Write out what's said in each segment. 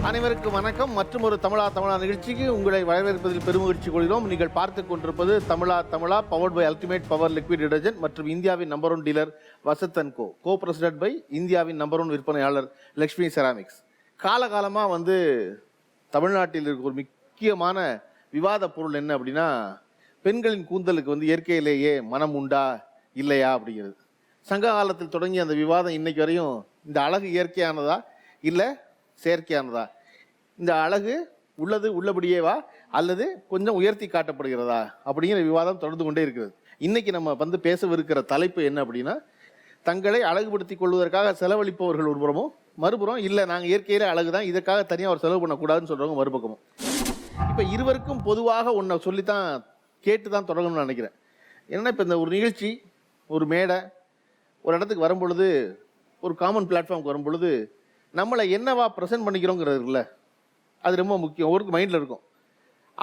அனைவருக்கும் வணக்கம். மற்றும் ஒரு தமிழா நிகழ்ச்சிக்கு உங்களை வரவேற்பதில் பெருமகிழ்ச்சி கொள்கிறோம். நீங்கள் பார்த்து கொண்டிருப்பது Tamizha powered by ultimate power liquid detergent மற்றும் இந்தியாவின் number 1 dealer Vasanth and co presented by இந்தியாவின் நம்பர் 1 விற்பனையாளர் லக்ஷ்மி செராமிக்ஸ். காலகாலமாக தமிழ்நாட்டில் இருக்க ஒரு முக்கியமான விவாத பொருள் என்ன அப்படின்னா, பெண்களின் கூந்தலுக்கு இயற்கையிலேயே மனம் உண்டா இல்லையா அப்படிங்கிறது. சங்க காலத்தில் தொடங்கி அந்த விவாதம் இன்னைக்கு வரையும் இந்த அழகு இயற்கையானதா இல்லை செயற்கையானதா, இந்த அழகு உள்ளபடியேவா அல்லது கொஞ்சம் உயர்த்தி காட்டப்படுகிறதா அப்படிங்கிற விவாதம் தொடர்ந்து கொண்டே இருக்கிறது. இன்னைக்கு நம்ம பேசவிருக்கிற தலைப்பு என்ன அப்படின்னா, தங்களை அழகுபடுத்திக் கொள்வதற்காக செலவழிப்பவர்கள் ஒரு புறமும், மறுபுறம் இல்லை நாங்கள் இயற்கையிலே அழகு தான், இதற்காக தனியாக ஒரு செலவு பண்ணக்கூடாதுன்னு சொல்கிறவங்க மறுபக்கமும். இப்போ இருவருக்கும் பொதுவாக ஒன்றை சொல்லித்தான் கேட்டு தான் தொடங்கணும்னு நினைக்கிறேன். ஏன்னா இப்போ இந்த ஒரு நிகழ்ச்சி, ஒரு மேடை, ஒரு இடத்துக்கு வரும்பொழுது, ஒரு காமன் பிளாட்ஃபார்முக்கு வரும்பொழுது நம்மளை என்னவா ப்ரெசென்ட் பண்ணிக்கிறோங்கிறது இருக்குல்ல, அது ரொம்ப முக்கியம். ஒருக்கு மைண்டில் இருக்கும்.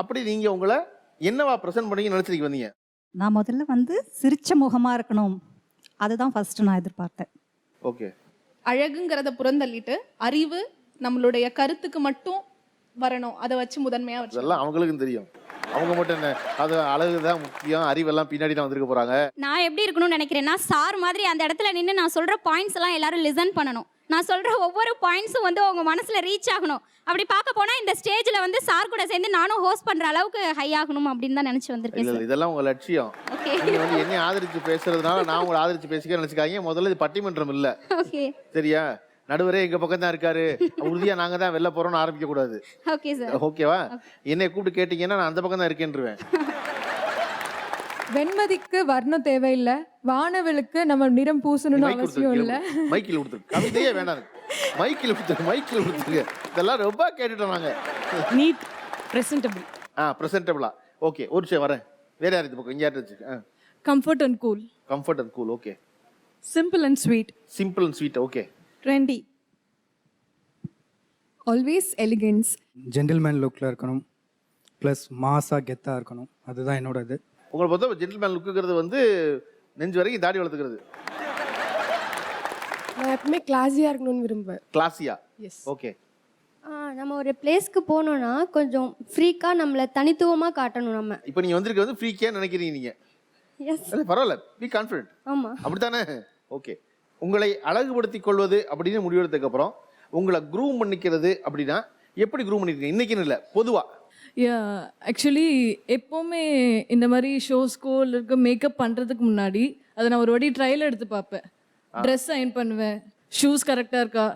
அப்படி நீங்கள் உங்களை என்னவா ப்ரெசென்ட் பண்ணிங்க நினச்சிட்டு வந்தீங்க? நான் முதல்ல சிரிச்ச முகமாக இருக்கணும், அதுதான் ஃபர்ஸ்ட் நான் எதிர்பார்த்தேன். ஓகே, அழகுங்கிறத புறந்தள்ளிட்டு அறிவு நம்மளுடைய கருத்துக்கு மட்டும் வரணும், அதை வச்சு முதன்மையாக வச்சு. இதெல்லாம் அவங்களுக்கும் தெரியும். அவங்க மட்டும் என்ன, அது அழகு தான் முக்கியம், அறிவெல்லாம் பின்னாடி தான் வந்திருக்க போகிறாங்க. நான் எப்படி இருக்கணும்னு நினைக்கிறேன்னா, சார் மாதிரி அந்த இடத்துல நின்று நான் சொல்கிற பாயிண்ட்ஸ் எல்லாம் எல்லாரும் லிசன் பண்ணணும். நான் சொல்கிற ஒவ்வொரு பாயிண்ட்ஸும் அவங்க மனசில் ரீச் ஆகணும். அப்படி பார்க்க போனால் இந்த ஸ்டேஜில் சார் கூட சேர்ந்து நானும் ஹோஸ்ட் பண்ணுற அளவுக்கு ஹை ஆகணும் அப்படின்னு தான் நினச்சி வந்திருக்கேன். இதெல்லாம் உங்கள் லட்சியம். ஓகே, நீங்கள் என்னை ஆதரித்து பேசுறதுனால நான் உங்களை ஆதரித்து பேசிக்க நினச்சிக்காங்க. முதல்ல இது பட்டிமன்றம் இல்லை, ஓகே சரியா? நடுவரே எங்க பக்கம் தான் இருக்காரு, உறுதியா நாங்க தான் வெளில போறோம்னு ஆரம்பிக்க கூடாது. ஓகே சார், ஓகேவா? என்னை கூப்பிட்டு கேட்டீங்கன்னா நான் அந்த பக்கம் தான் இருக்கேன்றுவேன். வெண்மதிக்கு வர்ணம் தேவையில்லை, வானவிலுக்கு நம்ம நிறம் பூசணும்னு அவசியம் இல்லை. மைக்கில் கொடுத்துரு, கவிதையே வேண்டாம், மைக்கில் கொடுத்துருங்க. இதெல்லாம் ரொம்ப கேட்டுட்டோம் நாங்க. NEET presentable. பிரசன்டபிளா? ஓகே, ஒரு நிமிஷம் வரேன். வேற யார் இந்த பக்கம்? இங்க யாரு? Comfort and cool. Comfort and cool, okay. Simple and sweet. Simple and sweet, okay. Trendy. Always elegance. Gentleman லுக்கில் இருக்கணும், ப்ளஸ் மாஸாக கெத்தாக இருக்கணும், அதுதான் என்னோட இது. உங்களை பொறுத்த ஜென்டில்மேன் லுக்குங்கிறது நெஞ்சு வரைக்கும் தாடி வளர்த்துக்கிறது. நான் எப்பவுமே கிளாஸியாக இருக்கணும்னு விரும்புவேன். கிளாஸியா? எஸ். ஓகே. நம்ம ஒரு பிளேஸ்க்கு போனோம்னா கொஞ்சம் ஃப்ரீக்காக நம்மளை தனித்துவமாக காட்டணும். நம்ம இப்போ நீங்கள் வந்திருக்க ஃப்ரீக்கியாக நினைக்கிறீங்க நீங்கள்? எஸ். பரவாயில்ல, பி கான்ஃபிடென்ட். ஆமாம், அப்படித்தானே? ஓகே. உங்களை அழகுபடுத்திக் கொள்வது அப்படின்னு முடிவெடுத்ததுக்கு அப்புறம் உங்களை க்ரூம் பண்ணிக்கிறது அப்படின்னா எப்படி க்ரூம் பண்ணிருக்கீங்க? இன்னைக்குன்னு இல்லை, பொதுவா? ஆக்சுவலி எப்போவுமே இந்த மாதிரி ஷோஸ்க்கோ இருக்க மேக்கப் பண்ணுறதுக்கு முன்னாடி அதை நான் ஒரு வாட்டி ட்ரையல் எடுத்து பார்ப்பேன். ட்ரெஸ் அயன் பண்ணுவேன், ஷூஸ் கரெக்டாக இருக்கா.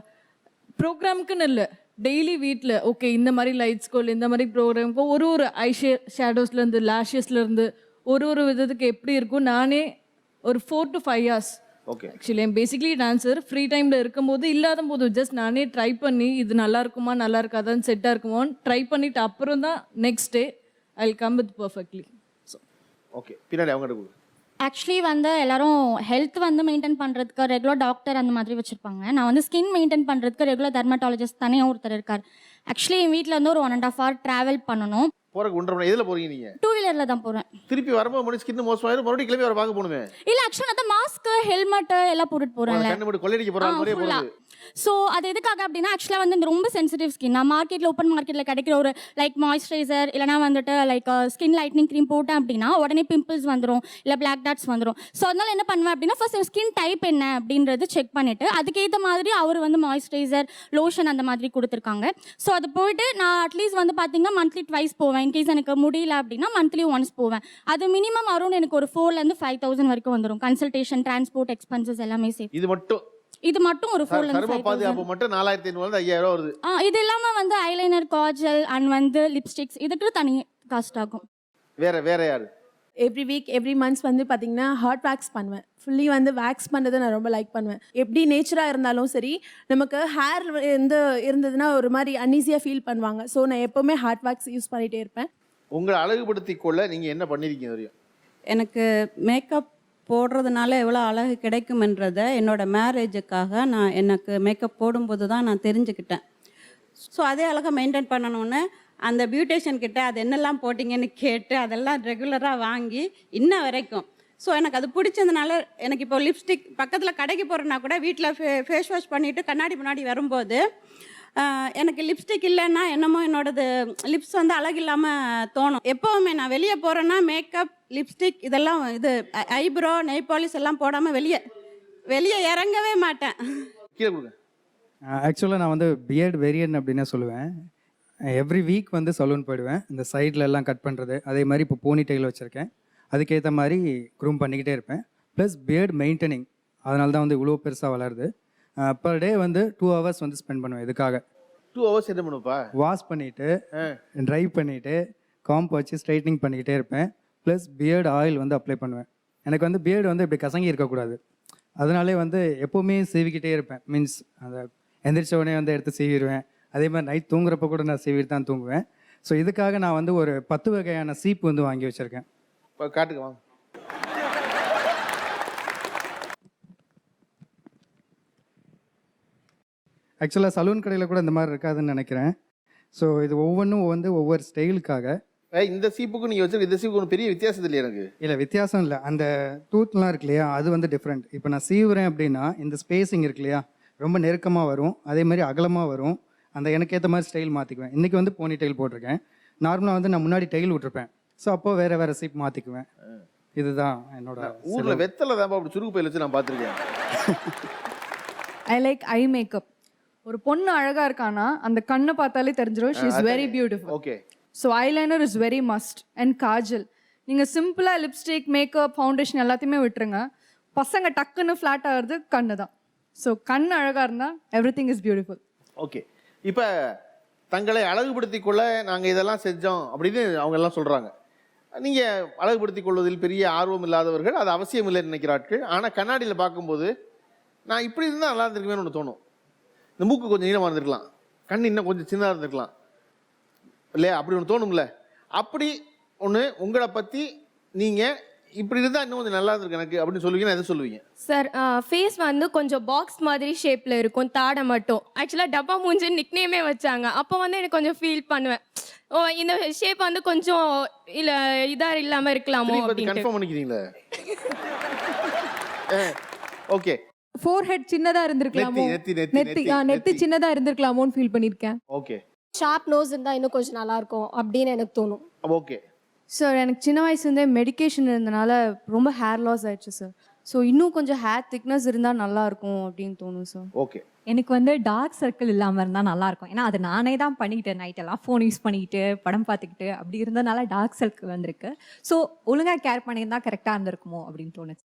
ப்ரோக்ராமுக்குன்னு இல்லை, டெய்லி வீட்டில் ஓகே இந்த மாதிரி லைட் ஸ்கோல், இந்த மாதிரி ப்ரோக்ராமுக்கு ஒரு ஐ ஷேடோஸ்லேருந்து லேஷஸ்லேருந்து ஒரு விதத்துக்கு எப்படி இருக்கும் நானே ஒரு 4 to 5 hours. Okay. Actually I'm basically dancer. Free டைமில் இருக்கும்போது இல்லாத போது ஜஸ்ட் நானே ட்ரை பண்ணி இது நல்லா இருக்குமா நல்லா இருக்காதான்னு செட்டாக இருக்குமான்னு ட்ரை பண்ணிவிட்டு அப்புறம் தான் next day I will come with perfectly. So okay, பின்னாடி அவங்க ஆக்சுவலி எல்லாரும் ஹெல்த் மெயின்டைன் பண்ணுறதுக்கு ரெகுலர் டாக்டர் அந்த மாதிரி வச்சுருப்பாங்க. நான் ஸ்கின் மெயின்டைன் பண்ணுறதுக்கு ரெகுலர் டெர்மட்டாலஜிஸ்ட் தனியாக ஒருத்தர் இருக்கார். ஆக்சுவலி என் வீட்டில் ஒரு 1.5 hour ட்ராவல் பண்ணணும். போறக்கு 1.5 மணி. எதில் போறீங்க நீங்க? 2 வீலரில் தான் போகிறேன். திருப்பி வரும்போது ஸ்கின் மோசமாயிரும், மறுபடியும் கிளம்பி வர பார்க்க போகணுமே. இல்லை ஆக்சுவலாக நான் மாஸ்க் ஹெல்மெட் எல்லாம் போட்டுட்டு போகிறேன். கண்ணு மட்டும் கொள்ளையடிக்க போறாங்க மாதிரியே போகுது. ஸோ அது எதுக்காக அப்படின்னா, ஆக்சுவலாக இந்த ரொம்ப சென்சிட்டிவ் ஸ்கின். நான் மார்க்கெட்டில் ஓப்பன் மார்க்கெட்டில் கிடைக்கிற ஒரு லைக் மாய்ஸ்சரைசர் இல்லைனா லைக் ஸ்கின் லைட்னிங் க்ரீம் போட்டேன் அப்படின்னா உடனே பிம்பிள்ஸ் வந்துடும், இல்லை பிளாக் டாட்ஸ் வந்துடும். ஸோ அதனால என்ன பண்ணுவேன் அப்படின்னா, ஃபர்ஸ்ட் ஸ்கின் டைப் என்ன அப்படின்றது செக் பண்ணிவிட்டு அதுக்கேற்ற மாதிரி அவர் மாய்ஸ்சரைசர் லோஷன் அந்த மாதிரி கொடுத்துருக்காங்க. ஸோ அது போயிட்டு நான் அட்லீஸ்ட் பார்த்தீங்கன்னா மந்த்லி ட்வைஸ் போவேன். இன்கேஸ் எனக்கு முடியல அப்படின்னா மந்த்லி ஒன்ஸ் போவேன். அது மினிமம் அரௌண்ட் எனக்கு ஒரு 4,000 to 5,000 வரைக்கும் வந்துடும். கன்சல்டேஷன், டிரான்ஸ்போர்ட் எக்ஸ்பென்சஸ் எல்லாமே சேர்த்து. இது மட்டும் ஒரு 4,000 to 5,000. பாதுகாப்பு மட்டும் 4,500 5,000 வருது. இது இல்லாம ஐலைனர், காஜல் அண்ட் லிப்ஸ்டிக்ஸ் இதுக்கு தனி காஸ்ட் ஆகும். வேற யாரு? எவ்ரி வீக் எவ்ரி மந்த்ஸ் பார்த்தீங்கன்னா ஹாட் வேக்ஸ் பண்ணுவேன். ஃபுல்லி வேக்ஸ் பண்ணுறதை நான் ரொம்ப லைக் பண்ணுவேன். எப்படி நேச்சராக இருந்தாலும் சரி, நமக்கு ஹேர் இருந்ததுன்னா ஒரு மாதிரி அன்ஈஸியாக ஃபீல் பண்ணுவாங்க. ஸோ நான் எப்போவுமே ஹாட் வேக்ஸ் யூஸ் பண்ணிகிட்டே இருப்பேன். உங்களை அழகுபடுத்திக் கொள்ள நீங்கள் என்ன பண்ணியிருக்கீங்க தெரியும்? எனக்கு மேக்கப் போடுறதுனால எவ்வளோ அழகு கிடைக்கும்ன்றதை என்னோட மேரேஜுக்காக எனக்கு மேக்கப் போடும்போது தான் நான் தெரிஞ்சுக்கிட்டேன். ஸோ அதே அழகாக மெயின்டைன் பண்ணணுன்னு அந்த பியூட்டிஷியன் கிட்ட அது என்னெல்லாம் போட்டிங்கன்னு கேட்டு அதெல்லாம் ரெகுலராக வாங்கி இன்ன வரைக்கும் ஸோ எனக்கு அது பிடிச்சதுனால எனக்கு இப்போ லிப்ஸ்டிக் பக்கத்தில் கடைக்கு போகிறேன்னா கூட வீட்டில் ஃபேஸ் வாஷ் பண்ணிவிட்டு கண்ணாடி முன்னாடி வரும்போது எனக்கு லிப்ஸ்டிக் இல்லைன்னா என்னமோ என்னோடது லிப்ஸ் வந்து அழகு இல்லாமல் தோணும். எப்போவுமே நான் வெளியே போகிறேன்னா மேக்கப், லிப்ஸ்டிக் இதெல்லாம் இது ஐப்ரோ, நெய் பாலிஷ் எல்லாம் போடாமல் வெளியே இறங்கவே மாட்டேன். கீழே கொடுங்க. ஆக்சுவலாக நான் வந்து பியர்டு வெரியன் அப்படின்னே சொல்லுவேன். எவ்ரி வீக் வந்து சலூன் போயிடுவேன். இந்த சைடில் எல்லாம் கட் பண்ணுறது, அதே மாதிரி இப்போ போனி டெயில் வச்சுருக்கேன். அதுக்கேற்ற மாதிரி க்ரூம் பண்ணிக்கிட்டே இருப்பேன். ப்ளஸ் பியர்டு மெயின்டெனிங், அதனால தான் வந்து இவ்வளோ பெருசாக வளருது. பர் டே வந்து 2 hours வந்து ஸ்பெண்ட் பண்ணுவேன் இதுக்காக. 2 hours என்ன பண்ணுப்பா? வாஷ் பண்ணிவிட்டு, ட்ரை பண்ணிவிட்டு, காம்ப் வச்சு ஸ்ட்ரைட்னிங் பண்ணிக்கிட்டே இருப்பேன். ப்ளஸ் பியர்டு ஆயில் வந்து அப்ளை பண்ணுவேன். எனக்கு வந்து பியர்டு வந்து இப்படி கசங்கி இருக்கக்கூடாது. அதனாலே வந்து எப்போவுமே சீவிக்கிட்டே இருப்பேன். மீன்ஸ் அந்த எந்திரிச்ச உடனே வந்து எடுத்து சீவிடுவேன். அதே மாதிரி நைட் தூங்குறப்ப கூட நான் சீவிட்டு தான் தூங்குவேன். ஸோ இதுக்காக நான் வந்து ஒரு 10 வகையான சீப்பு வந்து வாங்கி வச்சுருக்கேன். இப்போ காட்டுக்கு வாங்க. ஆக்சுவலாக சலூன் கடையில் கூட இந்த மாதிரி இருக்காதுன்னு நினைக்கிறேன். ஸோ இது ஒவ்வொன்றும் வந்து ஒவ்வொரு ஸ்டைலுக்காக. இந்த சீப்புக்கும் நீங்கள் வச்சிருக்க இந்த சீப்புக்கு ஒன்றும் பெரிய வித்தியாசம் இல்லையா? எனக்கு இல்லை வித்தியாசம் இல்லை. அந்த டூத்லாம் இருக்கு இல்லையா, அது வந்து டிஃப்ரெண்ட். இப்போ நான் சீவுறேன் அப்படின்னா இந்த ஸ்பேஸிங் இருக்கு இல்லையா, ரொம்ப நெருக்கமாக வரும், அதே மாதிரி அகலமாக வரும். அந்த எனக்கு ஏற்ற மாதிரி ஸ்டைல் மாற்றிக்குவேன். இன்றைக்கி வந்து போனி டெயில் போட்டிருக்கேன். நார்மலாக வந்து நான் முன்னாடி டெயில் விட்டுருப்பேன். ஸோ அப்போ வேறு சீப் மாற்றிக்குவேன். இதுதான் என்னோட ஊரில் வெத்தலை தான் அப்படி சுருக்கு பையில் வச்சு நான் பார்த்துருக்கேன். I like eye makeup. ஒரு பொண்ணு அழகா இருக்கானா அந்த கண்ணை பார்த்தாலே தெரிஞ்சிடும் she is very beautiful. Okay. So eyeliner is very must and Kajal. நீங்கள் சிம்பிளாக லிப்ஸ்டிக், மேக்கப், ஃபவுண்டேஷன் எல்லாத்தையுமே விட்டுருங்க. பசங்க டக்குன்னு ஃப்ளாட் ஆகிறது கண்ணு தான். ஸோ கண் அழகாக இருந்தால் every thing is beautiful. Okay. இப்போ தங்களை அழகுபடுத்திக் கொள்ள நாங்கள் இதெல்லாம் செஞ்சோம் அப்படின்னு அவங்க எல்லாம் சொல்கிறாங்க. நீங்கள் அழகுபடுத்திக் கொள்வதில் பெரிய ஆர்வம் இல்லாதவர்கள், அது அவசியம் இல்லைன்னு நினைக்கிறார்கள். ஆனால் கண்ணாடியில் பார்க்கும்போது நான் இப்படி இருந்தால் நல்லா இருந்திருக்குமேனு ஒன்று தோணும். இந்த மூக்கு கொஞ்சம் நீளமாக இருந்திருக்கலாம், கண் இன்னும் கொஞ்சம் சின்னதாக இருந்திருக்கலாம் இல்லையா, அப்படி ஒன்று தோணும்ல. அப்படி ஒன்று உங்களை பற்றி நீங்கள் இப்படி இருந்தால் இன்னும் கொஞ்சம் நல்லா இருந்திருக்கு எனக்கு அப்படின்னு சொல்லுவீங்கன்னா எதை சொல்லுவீங்க? சார் ஃபேஸ் வந்து கொஞ்சம் பாக்ஸ் மாதிரி ஷேப்பில் இருக்கும், தாடை மட்டும். ஆக்சுவலாக டப்பா மூஞ்சி நிக்னேமே வச்சாங்க. அப்போ வந்து எனக்கு கொஞ்சம் ஃபீல் பண்ணுவேன், ஓ இந்த ஷேப் வந்து கொஞ்சம் இல்லை இதாக இல்லாமல் இருக்கலாமோ அப்படின்னு. கன்ஃபார்ம் பண்ணிக்கிறீங்களா? ஓகே. ஃபோர்ஹெட் சின்னதா இருந்திருக்கலாமோ, நெத்தி சின்னதா இருந்திருக்கலாமோன்னு ஃபீல் பண்ணியிருக்கேன். ஓகே. ஷார்ப் நோஸ் இருந்தால் இன்னும் கொஞ்சம் நல்லா இருக்கும் அப்படின்னு எனக்கு தோணும். ஓகே. சார் எனக்கு சின்ன வயசுலேருந்தே மெடிக்கேஷன் இருந்தனால ரொம்ப ஹேர் லாஸ் ஆயிடுச்சு சார். ஸோ இன்னும் கொஞ்சம் ஹேர் திக்னஸ் இருந்தால் நல்லா இருக்கும் அப்படின்னு தோணும் சார். ஓகே. எனக்கு வந்து டார்க் சர்க்கிள் இல்லாமல் இருந்தால் நல்லாயிருக்கும். ஏன்னா அது நானே தான் பண்ணிக்கிட்டேன். நைட்டெல்லாம் ஃபோன் யூஸ் பண்ணிக்கிட்டு படம் பார்த்துக்கிட்டு அப்படி இருந்ததுனால டார்க் சர்க்கிள் வந்திருக்கு. ஸோ ஒழுங்காக கேர் பண்ணியிருந்தால் கரெக்டாக இருந்திருக்குமோ அப்படின்னு தோணுச்சு.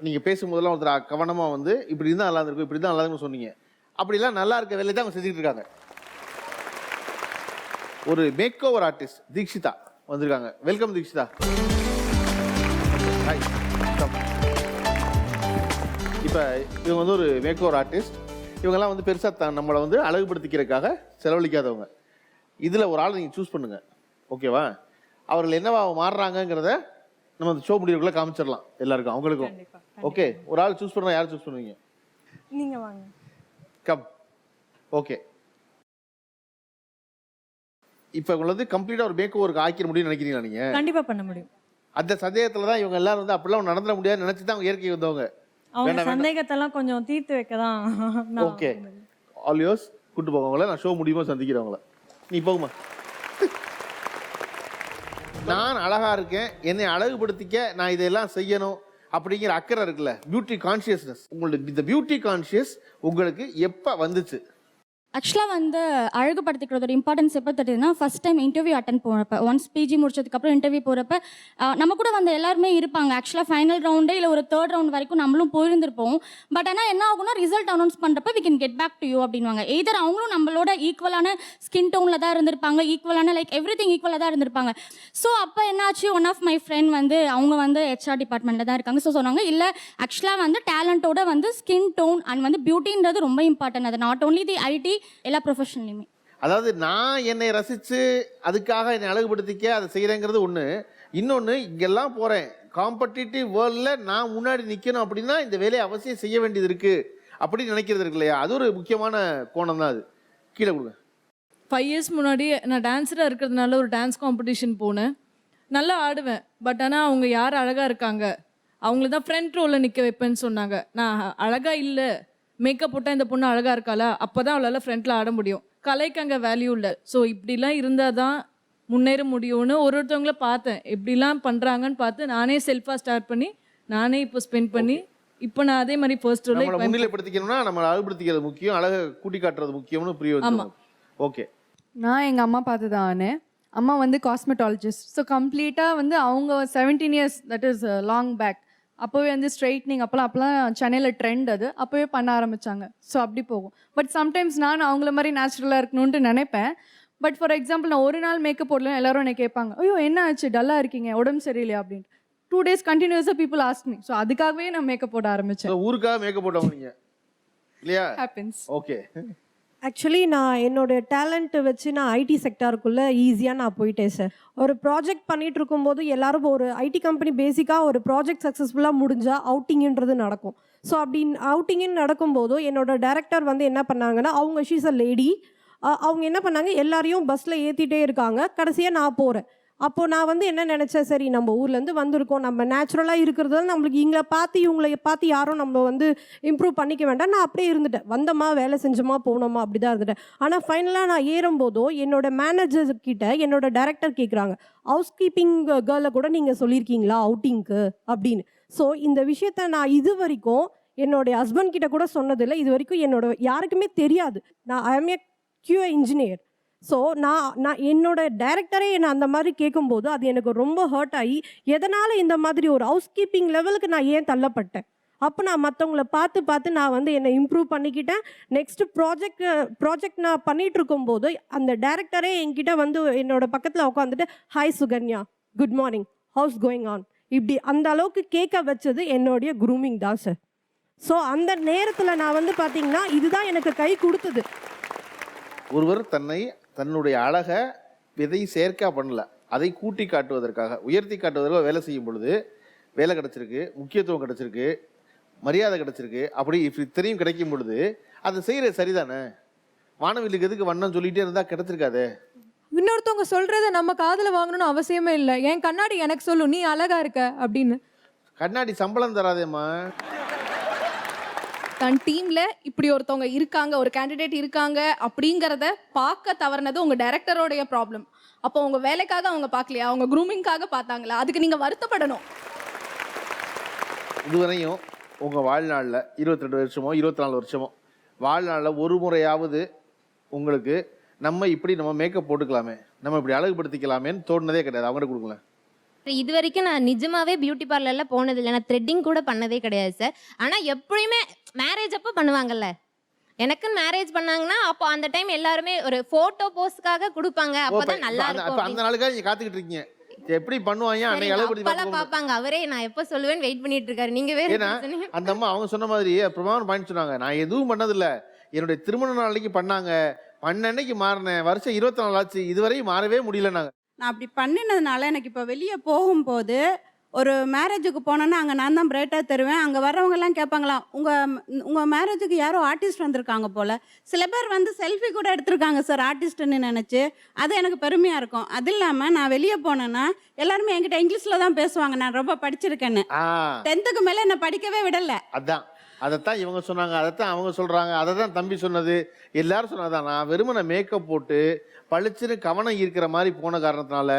நீங்கள் பேசும்போதெல்லாம் ஒருத்தர் கவனமாக வந்து இப்படி இருந்தால் நல்லா இருக்கும், இப்படி தான் நல்லா இருக்குன்னு சொன்னீங்க. அப்படிலாம் நல்லா இருக்க வேலையை தான் அவங்க செஞ்சுக்கிட்டு இருக்காங்க. ஒரு மேக் ஓவர் ஆர்டிஸ்ட் தீக்ஷிதா வந்திருக்காங்க. வெல்கம் தீக்ஷிதா. ஹாய். இப்போ இவங்க வந்து ஒரு மேக் ஓவர் ஆர்டிஸ்ட். இவங்கெல்லாம் வந்து பெருசாக நம்மளை வந்து அழகுபடுத்திக்கிறதுக்காக செலவழிக்காதவங்க. இதில் ஒரு ஆளை நீங்கள் சூஸ் பண்ணுங்கள், ஓகேவா? அவர்கள் என்னவா மாறுறாங்கங்கிறத நம்ம அந்த ஷோ முடிவுக்குள்ளே காமிச்சிடலாம் எல்லாருக்கும், அவங்களுக்கும். ஓகே. ஒரு ஆள் சூஸ் பண்ணால் யார் சூஸ் பண்ணுவீங்க? நீங்கள் வாங்க. கம். ஓகே. இப்போ இவங்களை வந்து கம்ப்ளீட்டாக ஒரு மேக் ஓவருக்கு ஆக்கிட முடியும்னு நினைக்கிறீங்களா நீங்கள்? கண்டிப்பாக பண்ண முடியும். அந்த சந்தேகத்தில் தான் இவங்க எல்லாரும் வந்து அப்படிலாம் நடந்துட முடியாது நினச்சி தான் அவங்க இயற்கை வந்தவங்க. அவங்க சந்தேகத்தெல்லாம் கொஞ்சம் தீர்த்து வைக்க தான். ஓகே. All yours. கூட்டு போகவங்கள நான் ஷோ முடியுமா சந்திக்கிறவங்கள. நீ போகுமா? நான் அழகா இருக்கேன், என்னை அழகுபடுத்திக்க நான் இதெல்லாம் செய்யணும் அப்படிங்கிற அக்கறை இருக்குல்ல, பியூட்டி கான்ஷியஸ்னஸ். உங்களுக்கு இந்த பியூட்டி கான்ஷியஸ் உங்களுக்கு எப்போ வந்துச்சு? ஆக்சுவலாக வந்து அழகுபடுத்திக்கிறதோட இம்பார்ட்டன்ஸ் எப்போ தெரியுதுன்னா, ஃபஸ்ட் டைம் இன்டர்வியூ அட்டன் போகிறப்ப, ஒன்ஸ் பிஜி முடிச்சதுக்கப்புறம் இன்டர்வியூ போகிறப்ப நம்ம கூட வந்து எல்லாருமே இருப்பாங்க. ஆக்சுவலாக ஃபைனல் ரவுண்டே இல்லை ஒரு 3rd ரவுண்ட் வரைக்கும் நம்மளும் போயிருந்திருப்போம். பட் ஆனால் என்ன ஆகும்னா, ரிசல்ட் அனௌன்ஸ் பண்ணுறப்ப we can get back to you அப்படின்வாங்க. எய்தர் அவங்களும் நம்மளோட ஈக்குவலான ஸ்கின் டோனில் தான் இருந்திருப்பாங்க, ஈக்குவலான லைக் எவ்ரி திங் ஈக்குவலாக தான் இருந்திருப்பாங்க. ஸோ அப்போ என்னாச்சு, ஒன் ஆஃப் மை ஃப்ரெண்ட் வந்து அவங்க வந்து ஹெச்ஆர் டிபார்ட்மெண்ட்டில் தான் இருக்காங்க. ஸோ சொன்னாங்க, இல்லை ஆக்சுவலாக வந்து டேலண்ட்டோட வந்து ஸ்கின் டோன் அண்ட் வந்து பியூட்டின்றது ரொம்ப இம்பார்ட்டன்ட். அது நாட் ஓன்லி தி ஐடி, எல்லா ப்ரொஃபஷன்லையுமே. அதாவது நான் என்னை ரசித்து அதுக்காக என்னை அழகுபடுத்திக்க அதை செய்கிறேங்கிறது ஒன்று. இன்னொன்று, இங்கெல்லாம் போகிறேன் காம்படிட்டிவ் வேர்ல்டில் நான் முன்னாடி நிற்கணும் அப்படின்னா இந்த வேலையை அவசியம் செய்ய வேண்டியது இருக்குது அப்படின்னு நினைக்கிறது இருக்கு இல்லையா, அது ஒரு முக்கியமான கோணம் தான். அது கீழே கொடுங்க. 5 years முன்னாடி நான் டான்ஸராக இருக்கிறதுனால ஒரு டான்ஸ் காம்படிஷன் போனேன். நல்லா ஆடுவேன். பட் ஆனால் அவங்க யார் அழகாக இருக்காங்க, அவங்கள தான் ஃப்ரண்ட் ரோவில் நிற்க வைப்பேன்னு சொன்னாங்க. நான் அழகாக இல்லை, மேக்கப் போட்டால் இந்த பொண்ணு அழகாக இருக்காளா, அப்போ தான் அவளால் ஃப்ரண்ட்டில் ஆட முடியும். கலைக்கு அங்கே வேல்யூ இல்லை. ஸோ இப்படிலாம் இருந்தால் தான் முன்னேற முடியும்னு ஒருத்தவங்கள பார்த்தேன். எப்படிலாம் பண்ணுறாங்கன்னு பார்த்து நானே செல்ஃபாக ஸ்டார்ட் பண்ணி நானே இப்போ ஸ்பெண்ட் பண்ணி இப்போ நான் அதே மாதிரி ஃபர்ஸ்ட் நம்மளை ரோல். முன்னிலைப்படுத்திக்கணும்னா நம்ம அழகுபடுத்திக்கிறது முக்கியம், அழகை கூட்டி காட்டுறது முக்கியம்னு புரிய வச்சு. ஓகே, நான் எங்கள் அம்மா பார்த்து தான் ஆனேன். அம்மா வந்து காஸ்மெட்டாலஜிஸ்ட். ஸோ கம்ப்ளீட்டாக வந்து அவங்க 17 years, that is long back, அப்போவே வந்து ஸ்ட்ரைட்னிங் அப்போலாம் சென்னையில் ட்ரெண்ட் அது, அப்போவே பண்ண ஆரம்பித்தாங்க. ஸோ அப்படி போகும். பட் சம்டைம்ஸ் நான் அவங்கள மாதிரி நேச்சுரலாக இருக்கணும்ன்ட்டு நினைப்பேன். பட் ஃபார் எக்ஸாம்பிள் நான் ஒரு நாள் மேக்கப் போடலாம், எல்லாரும் என்னை கேட்பாங்க, ஐயோ என்ன ஆச்சு, டல்லாக இருக்கீங்க, உடம்பு சரியில்லையா அப்படின்ட்டு. 2 days கண்டினியூஸாக பீப்புள் ஆஸ்க் மீ. ஸோ அதுக்காகவே நான் மேக்கப் போட ஆரம்பித்தேன். ஊருக்காக மேக்கப் போட்டவங்க நீங்கள் இல்லையா? ஹேப்பன்ஸ். ஓகே, ஆக்சுவலி நான் என்னோட டேலண்ட்டை வச்சு நான் ஐடி செக்டாருக்குள்ளே ஈஸியாக நான் போயிட்டேன் சார். ஒரு ப்ராஜெக்ட் பண்ணிகிட்டு இருக்கும்போது எல்லாரும் ஒரு ஐடி கம்பெனி பேசிக்காக ஒரு ப்ராஜெக்ட் சக்ஸஸ்ஃபுல்லாக முடிஞ்சால் அவுட்டிங்ன்றது நடக்கும். ஸோ அப்படி அவுட்டிங்னு நடக்கும்போது என்னோட டைரக்டர் வந்து என்ன பண்ணாங்கன்னா, அவங்க ஷீஸ் அ லேடி, அவங்க என்ன பண்ணாங்க, எல்லாரையும் பஸ்ஸில் ஏற்றிட்டே இருக்காங்க. கடைசியாக நான் போகிறேன். அப்போது நான் வந்து என்ன நினச்சேன், சரி நம்ம ஊர்லேருந்து வந்திருக்கோம், நம்ம நேச்சுரலாக இருக்கிறது நம்மளுக்கு இவங்களை பார்த்து யாரும் நம்ம வந்து இம்ப்ரூவ் பண்ணிக்க வேண்டாம். நான் அப்படியே இருந்துட்டேன். வந்தோமா, வேலை செஞ்சோமா, போனோமா, அப்படி தான் இருந்துட்டேன். ஆனால் ஃபைனலாக நான் ஏறும்போதோ என்னோட மேனேஜர்கிட்ட என்னோட டைரக்டர் கேட்குறாங்க, ஹவுஸ் கீப்பிங் கேர்ளை கூட நீங்கள் சொல்லியிருக்கீங்களா அவுட்டிங்க்கு அப்படின்னு. ஸோ இந்த விஷயத்த நான் இது வரைக்கும் என்னுடைய ஹஸ்பண்ட் கிட்ட கூட சொன்னதில்லை. இது வரைக்கும் யாருக்குமே தெரியாது. நான் I M A QA engineer. So நான் என்னோட டைரக்டரே என்னை அந்த மாதிரி கேட்கும்போது அது எனக்கு ரொம்ப ஹர்ட் ஆகி, எதனால் இந்த மாதிரி ஒரு ஹவுஸ் கீப்பிங் லெவலுக்கு நான் ஏன் தள்ளப்பட்டேன். அப்போ நான் மற்றவங்கள பார்த்து நான் வந்து என்னை இம்ப்ரூவ் பண்ணிக்கிட்டேன். நெக்ஸ்ட்டு ப்ராஜெக்ட் நான் பண்ணிகிட்டு இருக்கும்போது அந்த டைரக்டரே என்கிட்ட வந்து என்னோட பக்கத்தில் உட்காந்துட்டு, hi Sukanya, good morning, house going on, இப்படி அந்த அளவுக்கு கேட்க வச்சது என்னுடைய க்ரூமிங் தான் சார். ஸோ அந்த நேரத்தில் நான் வந்து பார்த்தீங்கன்னா இதுதான் எனக்கு கை கொடுத்தது. ஒருவர் தன்னுடைய அழகை விதை சேர்க்கா பண்ணல, அதை கூட்டி காட்டுவதற்காக, உயர்த்தி காட்டுவதற்காக வேலை செய்யும் பொழுது வேலை கிடச்சிருக்கு, முக்கியத்துவம் கிடச்சிருக்கு, மரியாதை கிடச்சிருக்கு. அப்படி இத்தனையும் கிடைக்கும் பொழுது அதை செய்கிற சரிதானே? வானவில்லுக்கு எதுக்கு வண்ணம் சொல்லிகிட்டே இருந்தால் கிடச்சிருக்காதே. இன்னொருத்தவங்க சொல்கிறத நம்ம காதில் வாங்கணும்னு அவசியமே இல்லை. என் கண்ணாடி எனக்கு சொல்லும் நீ அழகா இருக்க அப்படின்னு. கண்ணாடி சம்பளம் தராதேம்மா. தன் டீம்ல இப்படி ஒருத்தவங்க இருக்காங்க, ஒரு கேண்டிடேட் இருக்காங்க அப்படிங்கிறத பார்க்க தவறினது உங்க டைரக்டரோடைய ப்ராப்ளம். அப்போ உங்க வேலைக்காக அவங்க பார்க்கலையா, அவங்க க்ரூமிங்காக பார்த்தாங்களா? அதுக்கு நீங்க வருத்தப்படணும். இதுவரையும் உங்கள் வாழ்நாளில் 22 வருஷமோ 24 வருஷமோ வாழ்நாளில் ஒரு முறையாவது உங்களுக்கு நம்ம மேக்கப் போட்டுக்கலாமே, நம்ம இப்படி அழகுபடுத்திக்கலாமேன்னு தோணுனதே கிடையாது? அவங்கள்ட்ட கொடுக்கல. இது வரைக்கும் நான் நிஜமாவே பியூட்டி பார்லர்ல போனது இல்லை. நான் த்ரெட்டிங் கூட பண்ணதே கிடையாது சார். ஆனால் எப்பயுமே மேரேஜ் அப்போ பண்ணுவாங்கல்ல, எனக்குன்னு மேரேஜ் பண்ணாங்கன்னா அப்போ அந்த டைம் எல்லாருமே ஒரு போட்டோ போஸ்ட்காக கொடுப்பாங்க. அப்பதான் நல்லா இருக்கும். அந்த நாளுக்காக நீங்க காத்துக்கிட்டு இருக்கீங்க, எப்படி பண்ணுவாங்க அன்னைக்கு அழகுபடுத்தி பார்ப்பாங்க. அவரே நான் எப்போ சொல்லுவேன்னு வெயிட் பண்ணிட்டு இருக்காரு. நீங்க வேற அந்த அம்மா அவங்க சொன்ன மாதிரி பிரமாணம் பாயிண்ட் சொன்னாங்க. நான் எதுவும் பண்ணதில்லை, என்னுடைய திருமண நாளைக்கு பண்ணாங்க, அன்னைக்கு மாறினேன், வருஷம் 24 ஆச்சு, இதுவரையும் மாறவே முடியல. நான் அப்படி பண்ணினதுனால எனக்கு இப்போ வெளியே போகும்போது ஒரு மேரேஜுக்கு போனேன்னா அங்கே நான் தான் பிரைட்டாக தருவேன். அங்கே வர்றவங்கெல்லாம் கேட்பாங்களாம், உங்கள் மேரேஜுக்கு யாரோ ஆர்டிஸ்ட் வந்திருக்காங்க போல். சில பேர் வந்து செல்ஃபி கூட எடுத்திருக்காங்க சார் ஆர்டிஸ்ட்டுன்னு நினச்சி. அது எனக்கு பெருமையாக இருக்கும். அது இல்லாமல் நான் வெளியே போனேன்னா எல்லாருமே என்கிட்ட இங்கிலீஷில் தான் பேசுவாங்க, நான் ரொம்ப படிச்சிருக்கேன்னு. 10th மேலே என்னை படிக்கவே விடலை. அதைத்தான் இவங்க சொன்னாங்க, அதைத்தான் அவங்க சொல்கிறாங்க, அதை தான் தம்பி சொன்னது, எல்லாரும் சொன்னதான். நான் வெறுமனை மேக்கப் போட்டு பளிச்சுன்னு கவனம் ஈர்க்கிற மாதிரி போன காரணத்தினால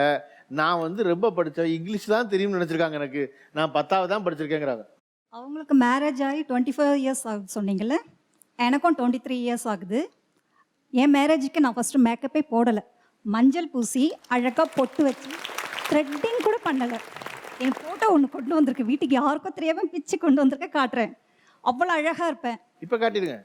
நான் வந்து ரொம்ப படித்தேன், இங்கிலீஷ் தான் தெரியும்னு நினச்சிருக்காங்க. எனக்கு நான் 10வது தான் படிச்சிருக்கேங்கிறாங்க. அவங்களுக்கு மேரேஜ் ஆகி 25 இயர்ஸ் ஆகுது சொன்னீங்கல்ல, எனக்கும் 23 இயர்ஸ் ஆகுது. என் மேரேஜுக்கு நான் ஃபஸ்ட்டு மேக்கப்பே போடலை, மஞ்சள் பூசி அழகாக பொட்டு வச்சு த்ரெட்டிங் கூட பண்ணலை. என் ஃபோட்டோ ஒன்று கொண்டு வந்திருக்கு, வீட்டுக்கு யாருக்கும் தெரியாமல் பிச்சு கொண்டு வந்திருக்க, காட்டுறேன். அவ்வளோ அழகாக இருப்பேன். இப்போ காட்டிடுங்க.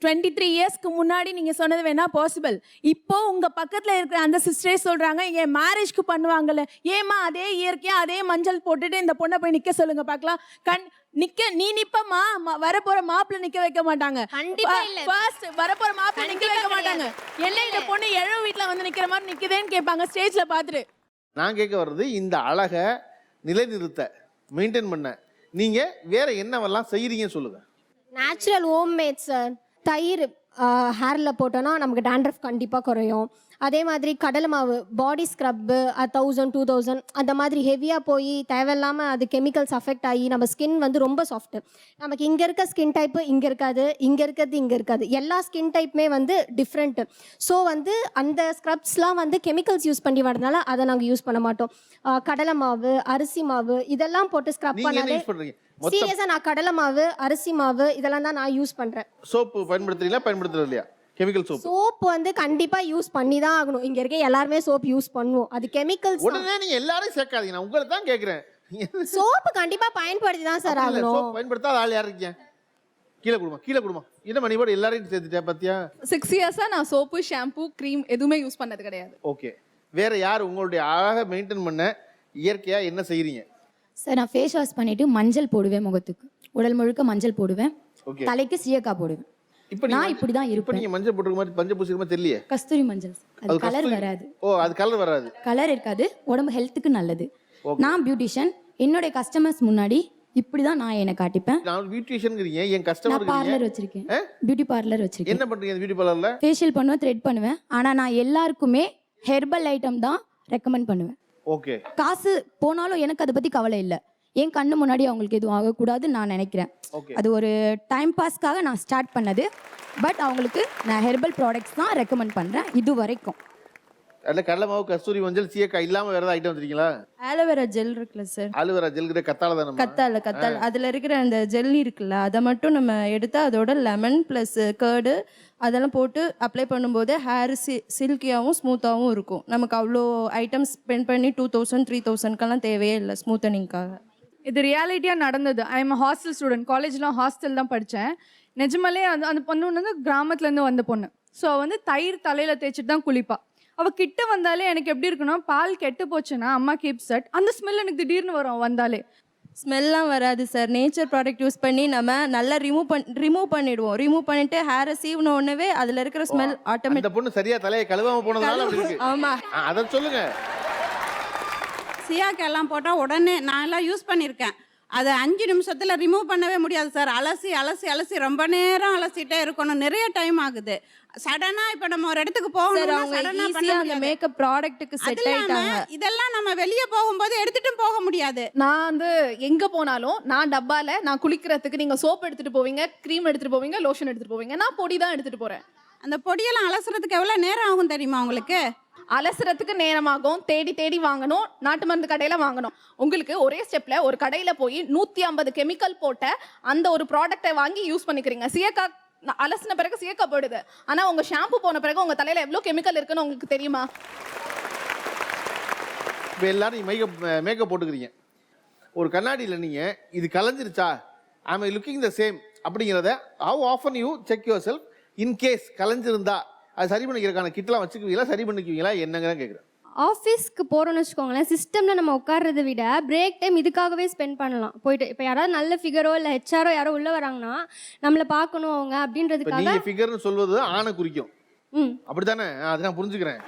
23 இயர்ஸ்க்கு முன்னாடி நீங்கள் சொன்னது வேணா பாசிபிள். இப்போ உங்கள் பக்கத்தில் இருக்கிற அந்த சிஸ்டரே சொல்கிறாங்க என் மேரேஜ்க்கு பண்ணுவாங்கல்ல, ஏமா அதே இயற்கையாக அதே மஞ்சள் போட்டுட்டு இந்த பொண்ணை போய் நிற்க சொல்லுங்க பார்க்கலாம். நீ நிப்பமா, வரப்போற மாப்பிள்ள நிக்க வைக்க மாட்டாங்க. ஃபர்ஸ்ட் வரப்போற மாப்பிள்ள நிக்க வைக்க மாட்டாங்க. என்ன இந்த பொண்ணு எழவு வீட்டில் வந்து நிற்கிற மாதிரி நிற்குதேன்னு கேட்பாங்க ஸ்டேஜ்ல பார்த்துட்டு. நான் கேட்க வர்றது, இந்த அழகை நிலைநிறுத்த மெயின்டைன் பண்ண நீங்க வேற என்னவெல்லாம் செய்யறீங்க சொல்லுங்க. Natural home made sir. தயிர் ஹேரில் போட்டோன்னா நமக்கு டேண்ட்ரஃப் கண்டிப்பாக குறையும். அதே மாதிரி கடலை மாவு பாடி ஸ்க்ரப்பு 1000 2000 அந்த மாதிரி ஹெவியாக போய் தேவையில்லாமல் அது கெமிக்கல்ஸ் அஃபெக்ட் ஆகி நம்ம ஸ்கின் வந்து ரொம்ப சாஃப்ட்டு. நமக்கு இங்கே இருக்க ஸ்கின் டைப்பு இங்கே இருக்காது, இங்கே இருக்கிறது இங்கே இருக்காது, எல்லா ஸ்கின் டைப்புமே வந்து டிஃப்ரெண்ட்டு. ஸோ வந்து அந்த ஸ்க்ரப்ஸ்லாம் வந்து கெமிக்கல்ஸ் யூஸ் பண்ணி வரதுனால அதை நாங்கள் யூஸ் பண்ண மாட்டோம். கடலை மாவு, அரிசி மாவு இதெல்லாம் போட்டு ஸ்க்ரப் நீங்க என்ன பண்ணாலே யூஸ் பண்றீங்க? சீரியஸாக நான் கடலை மாவு, அரிசி மாவு இதெல்லாம் தான் நான் யூஸ் பண்ணுறேன். சோப்பு பயன்படுத்துறீங்களா பயன்படுத்துறது இல்லையா? கெமிக்கல் சோப்பு சோப் வந்து கண்டிப்பா யூஸ் பண்ணி தான் ஆகணும். இங்க இருக்க எல்லாருமே சோப் யூஸ் பண்ணுவோம். அது கெமிக்கல்ஸ். உடனே நீங்க எல்லாரும் சேர்க்காதீங்க, நான் உங்களை தான் கேக்குறேன். சோப் கண்டிப்பா பயன்படுத்தி தான் சார் ஆகணும். சோப் பயன்படுத்தாத ஆள் யார் இருக்கீங்க? கீழே கொடுமா என்ன மணி போட எல்லாரையும் சேர்த்துட்டே பாத்தியா? 6 இயர்ஸாக நான் சோப்பு, ஷாம்பு, க்ரீம் எதுவுமே யூஸ் பண்ணது கிடையாது. ஓகே, வேற யார் உங்களுடைய அழகா மெயின்டைன் பண்ண இயற்கையா என்ன செய்றீங்க? சார் நான் ஃபேஸ் வாஷ் பண்ணிட்டு மஞ்சள் போடுவேன், முகத்துக்கு உடல் முழுக்க மஞ்சள் போடுவேன், ஓகே, தலைக்கு சீயக்காய் போடுவேன். நான் இப்படி தான் இப்போ இருப்பேன். நீங்க மஞ்சள் போட்டுக்க மாதிரி பஞ்ச பூசிக்க மாதிரி தெரியலையே. கஸ்தூரி மஞ்சள், அது கலர் வராது. ஓ, அது கலர் வராது, கலர் இருக்காது, உடம்பு ஹெல்த்துக்கு நல்லது. நான் பியூட்டிஷியன், என்னுடைய கஸ்டமர்ஸ் முன்னாடி இப்படி தான் நான் என்னை காட்டிப்பேன். நான் பியூட்டிஷியன்ங்கறீங்க, என் நான் கஸ்டமர் பார்லர் வச்சிருக்கேன், பியூட்டி பார்லர் வச்சிருக்கேன். என்ன பண்றீங்க அந்த பியூட்டி பார்லர்ல? ஃபேஷியல் பண்ணுவேன், த்ரெட் பண்ணுவேன். ஆனால் நான் எல்லாருக்குமே ஹெர்பல் ஐட்டம் தான் ரெக்கமெண்ட் பண்ணுவேன். ஓகே, காசு போனாலும் எனக்கு அதை பற்றி கவலை இல்லை. என் கண்ணு முன்னாடி அவங்களுக்கு எதுவும் ஆகக்கூடாதுன்னு நான் நினைக்கிறேன். அது ஒரு டைம் பாஸ்க்காக நான் ஸ்டார்ட் பண்ணது. பட் அவங்களுக்கு நான் ஹெர்பல் ப்ராடக்ட்ஸ் தான் ரெக்கமெண்ட் பண்ணுறேன் இது வரைக்கும். அதுல கடலை மாவு, கஸ்தூரி மஞ்சள், சீயக்காய் இல்லாம வேற ஏதாவது ஐட்டம் வச்சிருக்கீங்களா? ஆலோவேரா ஜெல் இருக்குல்ல சார், ஆலோவேரா ஜெல்கிற கத்தால தானே? கத்தால அதில் இருக்கிற அந்த ஜெல் இருக்குல்ல, அதை மட்டும் நம்ம எடுத்து அதோட லெமன் ப்ளஸ் கர்டு அதெல்லாம் போட்டு அப்ளை பண்ணும்போது ஹேர் சில்கியாகவும் ஸ்மூத்தாகவும் இருக்கும். நமக்கு அவ்வளோ ஐட்டம்ஸ் ஸ்பெண்ட் பண்ணி 2000 3000க்கெல்லாம் தேவையே இல்லை ஸ்மூத்தனிங்காக. இது ரியாலிட்டியாக நடந்தது. ஐ எம் ஹாஸ்டல் ஸ்டூடெண்ட், காலேஜ்லாம் ஹாஸ்டல் தான் படித்தேன். நிஜமாலே அந்த பொண்ணு வந்து கிராமத்துலேருந்து வந்த பொண்ணு. ஸோ வந்து தயிர் தலையில் தேய்ச்சிட்டு தான் குளிப்பா. அவள் கிட்ட வந்தாலே எனக்கு எப்படி இருக்குன்னா, பால் கெட்டு போச்சுன்னா அம்மா கீப் செட் அந்த ஸ்மெல் எனக்கு திடீர்னு வரும். வந்தாலே ஸ்மெல்லாம் வராது சார், நேச்சர் ப்ராடக்ட் யூஸ் பண்ணி நம்ம நல்லா ரிமூவ் பண்ணிடுவோம். ரிமூவ் பண்ணிட்டு ஹேரை சீவன உடனே அதில் இருக்கிற ஸ்மெல் ஆட்டோமேட்டிக். அந்த பொண்ணு சரியா தலையை கழுவாம போனதால அப்படி இருக்கு. ஆமாம், அதை சொல்லுங்க. சியாக்கெல்லாம் போட்டால் உடனே நான் எல்லாம் யூஸ் பண்ணியிருக்கேன். அதை 5 நிமிஷத்தில் ரிமூவ் பண்ணவே முடியாது சார். அலசி அலசி அலசி ரொம்ப நேரம் அலசிட்டே இருக்கணும், நிறைய டைம் ஆகுது. சடனாக இப்போ நம்ம ஒரு இடத்துக்கு போகணும், மேக்கப் ப்ராடக்ட்டுக்கு செட் ஆயிட்டாங்க. இதெல்லாம் நம்ம வெளியே போகும்போது எடுத்துட்டும் போக முடியாது. நான் வந்து எங்க போனாலும் நான் டப்பால நான் குளிக்கிறதுக்கு நீங்க சோப் எடுத்துட்டு போவீங்க, க்ரீம் எடுத்துட்டு போவீங்க, லோஷன் எடுத்துட்டு போவீங்க, நான் பொடி தான் எடுத்துட்டு போறேன். அந்த பொடியெல்லாம் அலசுறதுக்கு எவ்வளோ நேரம் ஆகும் தெரியுமா உங்களுக்கு? அலசுறதுக்கு நேரமாகும், தேடி தேடி வாங்கணும், நாட்டு மருந்து கடையில வாங்கணும். உங்களுக்கு ஒரே ஸ்டெப்ல ஒரு கடையில போய் 150 கெமிக்கல் போட்ட அந்த ஒரு ப்ராடக்டை வாங்கி யூஸ் பண்ணிக்கிறீங்க. சியக்காய் அலசின பிறகு சியக்காய் போயிடுது, ஆனா உங்க ஷாம்பு போன பிறகு உங்க தலையில எவ்வளவு கெமிக்கல் இருக்குன்னு உங்களுக்கு தெரியுமா? இப்போ எல்லாரும் மேக்கப் போட்டுக்கிறீங்க. ஒரு கண்ணாடியில் நீங்க இது கலைஞ்சிருச்சா, I am looking the same அப்படிங்கிறத how often you check yourself? In case கலைஞ்சிருந்தா அது சரி பண்ணிக்கிறதுக்கான கிட்லாம் வச்சுக்குவீங்களா, சரி பண்ணிக்குவீங்களா, என்னங்கிறத கேட்குறேன். ஆஃபீஸ்க்கு போகிறோன்னு வச்சுக்கோங்களேன், சிஸ்டமில் நம்ம உட்கார்றதை விட பிரேக் டைம் இதுக்காகவே ஸ்பெண்ட் பண்ணலாம். போயிட்டு இப்போ யாராவது நல்ல ஃபிகரோ இல்லை ஹெச்ஆரோ யாரோ உள்ளே வராங்கன்னா நம்மளை பார்க்கணும் அவங்க அப்படின்றதுக்காக. நீங்கள் ஃபிகர்னு சொல்வது ஆணை குறிக்கும், அப்படித்தானே? அது நான் புரிஞ்சுக்கிறேன்.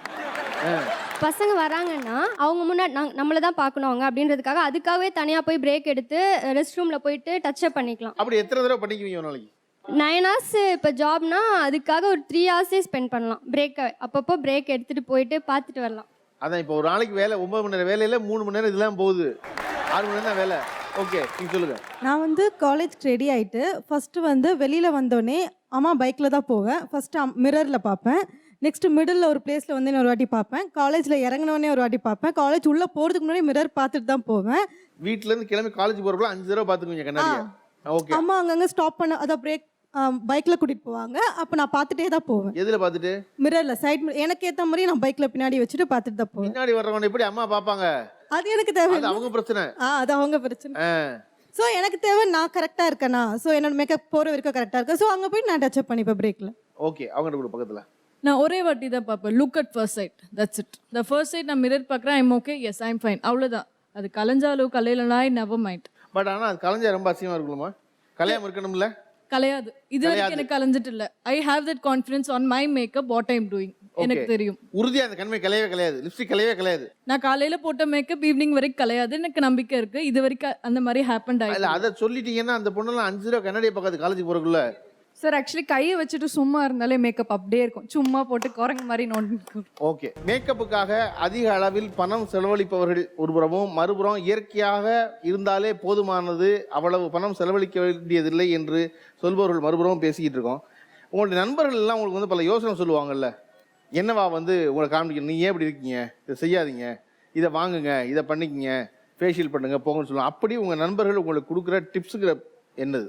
பசங்க வராங்கன்னா அவங்க முன்னாடி நம்மளை தான் பார்க்கணும் அவங்க அப்படின்றதுக்காக அதுக்காகவே தனியாக போய் பிரேக் எடுத்து ரெஸ்ட் ரூமில் போயிட்டு டச்சப் பண்ணிக்கலாம். அப்படி எத்தனை தடவை பண்ணிக்குவீங்க ஒரு நாளைக்கு? 9 hours இப்போ ஜாப்னா அதுக்காக ஒரு 3 hours ஸ்பெண்ட் பண்ணலாம். பிரேக்கை அப்பப்போ பிரேக் எடுத்துகிட்டு போயிட்டு பார்த்துட்டு வரலாம். அதான் இப்போ ஒரு நாளைக்கு வேலை 9 மணி நேரம் வேலையில் 3 மணி நேரம் இதெல்லாம் போகுது, 6 மணி நேரம் தான் வேலை. ஓகே, நீங்கள் சொல்லுங்கள். நான் வந்து காலேஜ்க்கு ரெடி ஆகிட்டு ஃபஸ்ட்டு வந்து வெளியில் வந்தோடனே அம்மா பைக்கில் தான் போவேன். ஃபஸ்ட்டு மிரரில் பார்ப்பேன், நெக்ஸ்ட்டு மிடில் ஒரு பிளேஸில் வந்து ஒரு வாட்டி பார்ப்பேன், காலேஜில் இறங்கினோடனே ஒரு வாட்டி பார்ப்பேன், காலேஜ் உள்ளே போகிறதுக்கு முன்னாடி மிரர் பார்த்துட்டு தான் போவேன். வீட்டிலேருந்து கிளம்பி காலேஜ் போகிறப்பல 5 தடவை பார்த்துக்குவீங்க கண்ணாடியை? ஓகே. அம்மா அங்கங்கே ஸ்டாப் பண்ண அதான் பிரேக் பைக்கில் கூட்டிகிட்டு போவாங்க, அப்போ நான் பார்த்துட்டே தான் போவேன். எதில் பார்த்துட்டு? மிரரில் சைட் எனக்கு ஏற்ற மாதிரி நான் பைக்கில் பின்னாடி வச்சுட்டு பார்த்துட்டு தான் போவேன். பின்னாடி வர்றவங்க எப்படி அம்மா பார்ப்பாங்க? அது எனக்கு தேவை, அது அவங்க பிரச்சனை. அது அவங்க பிரச்சனை. ஸோ எனக்கு தேவை நான் கரெக்டாக இருக்கேனா, ஸோ என்னோட மேக்கப் போகிற வரைக்கும் கரெக்டாக இருக்கேன். ஸோ அங்கே போய் நான் டச்சப் பண்ணிப்பேன் பிரேக்கில். ஓகே, அவங்க கூட பக்கத்தில் நான் ஒரே வாட்டி தான் பார்ப்பேன், look at first sight, that's it. The first sight நான் மிரர் பார்க்குறேன், I'm okay, yes I'm fine, அவ்வளோதான். அது கலைஞ்சாலும் கலையிலனா நெவர் மைண்ட். பட் ஆனால் அது கலைஞ்சா ரொம்ப அசிங்கமாக இருக்கணுமா? கலையாமல் இருக்கணும்ல? கலையாது, இது வரைக்கும் எனக்கு கலைஞ்சிட்டு இல்லை. I have that confidence on my makeup, what I'm doing. எனக்கு தெரியும் உறுதியாக அந்த கண்மை கலையவே கலையாது, லிப்ஸ்டிக் கலையவே கலையாது. நான் காலையில போட்ட மேக்கப் ஈவினிங் வரைக்கும் கலையாது, எனக்கு நம்பிக்கை இருக்கு. இது வரைக்கும் அந்த மாதிரி ஹேப்பன் ஆயிடுச்சு. அதை சொல்லிட்டீங்கன்னா அந்த பொண்ணெல்லாம் 5 தடவை கண்ணாடியை பார்க்காது காலேஜ் போறதுக்குள்ள. சார் ஆக்சுவலி கையை வச்சுட்டு சும்மா இருந்தாலே மேக்கப் அப்படியே இருக்கும், சும்மா போட்டு குரங்கு மாதிரி நோண்டி. ஓகே, மேக்கப்புக்காக அதிக அளவில் பணம் செலவழிப்பவர்கள் ஒருபுறமும், மறுபுறம் இயற்கையாக இருந்தாலே போதுமானது, அவ்வளவு பணம் செலவழிக்க வேண்டியதில்லை என்று சொல்பவர்கள் மறுபுறமும் பேசிக்கிட்டு இருக்கோம். உங்களுடைய நண்பர்கள் எல்லாம் உங்களுக்கு வந்து பல யோசனை சொல்லுவாங்கல்ல, என்னவா வந்து உங்களை காமிக்கணும், நீங்க ஏன் இப்படி இருக்கீங்க, இதை செய்யாதீங்க, இதை வாங்குங்க, இதை பண்ணிக்கங்க, ஃபேஷியல் பண்ணுங்க, போங்கன்னு சொல்லுவாங்க. அப்படி உங்கள் நண்பர்கள் உங்களுக்கு கொடுக்குற டிப்ஸுக்கு என்னது?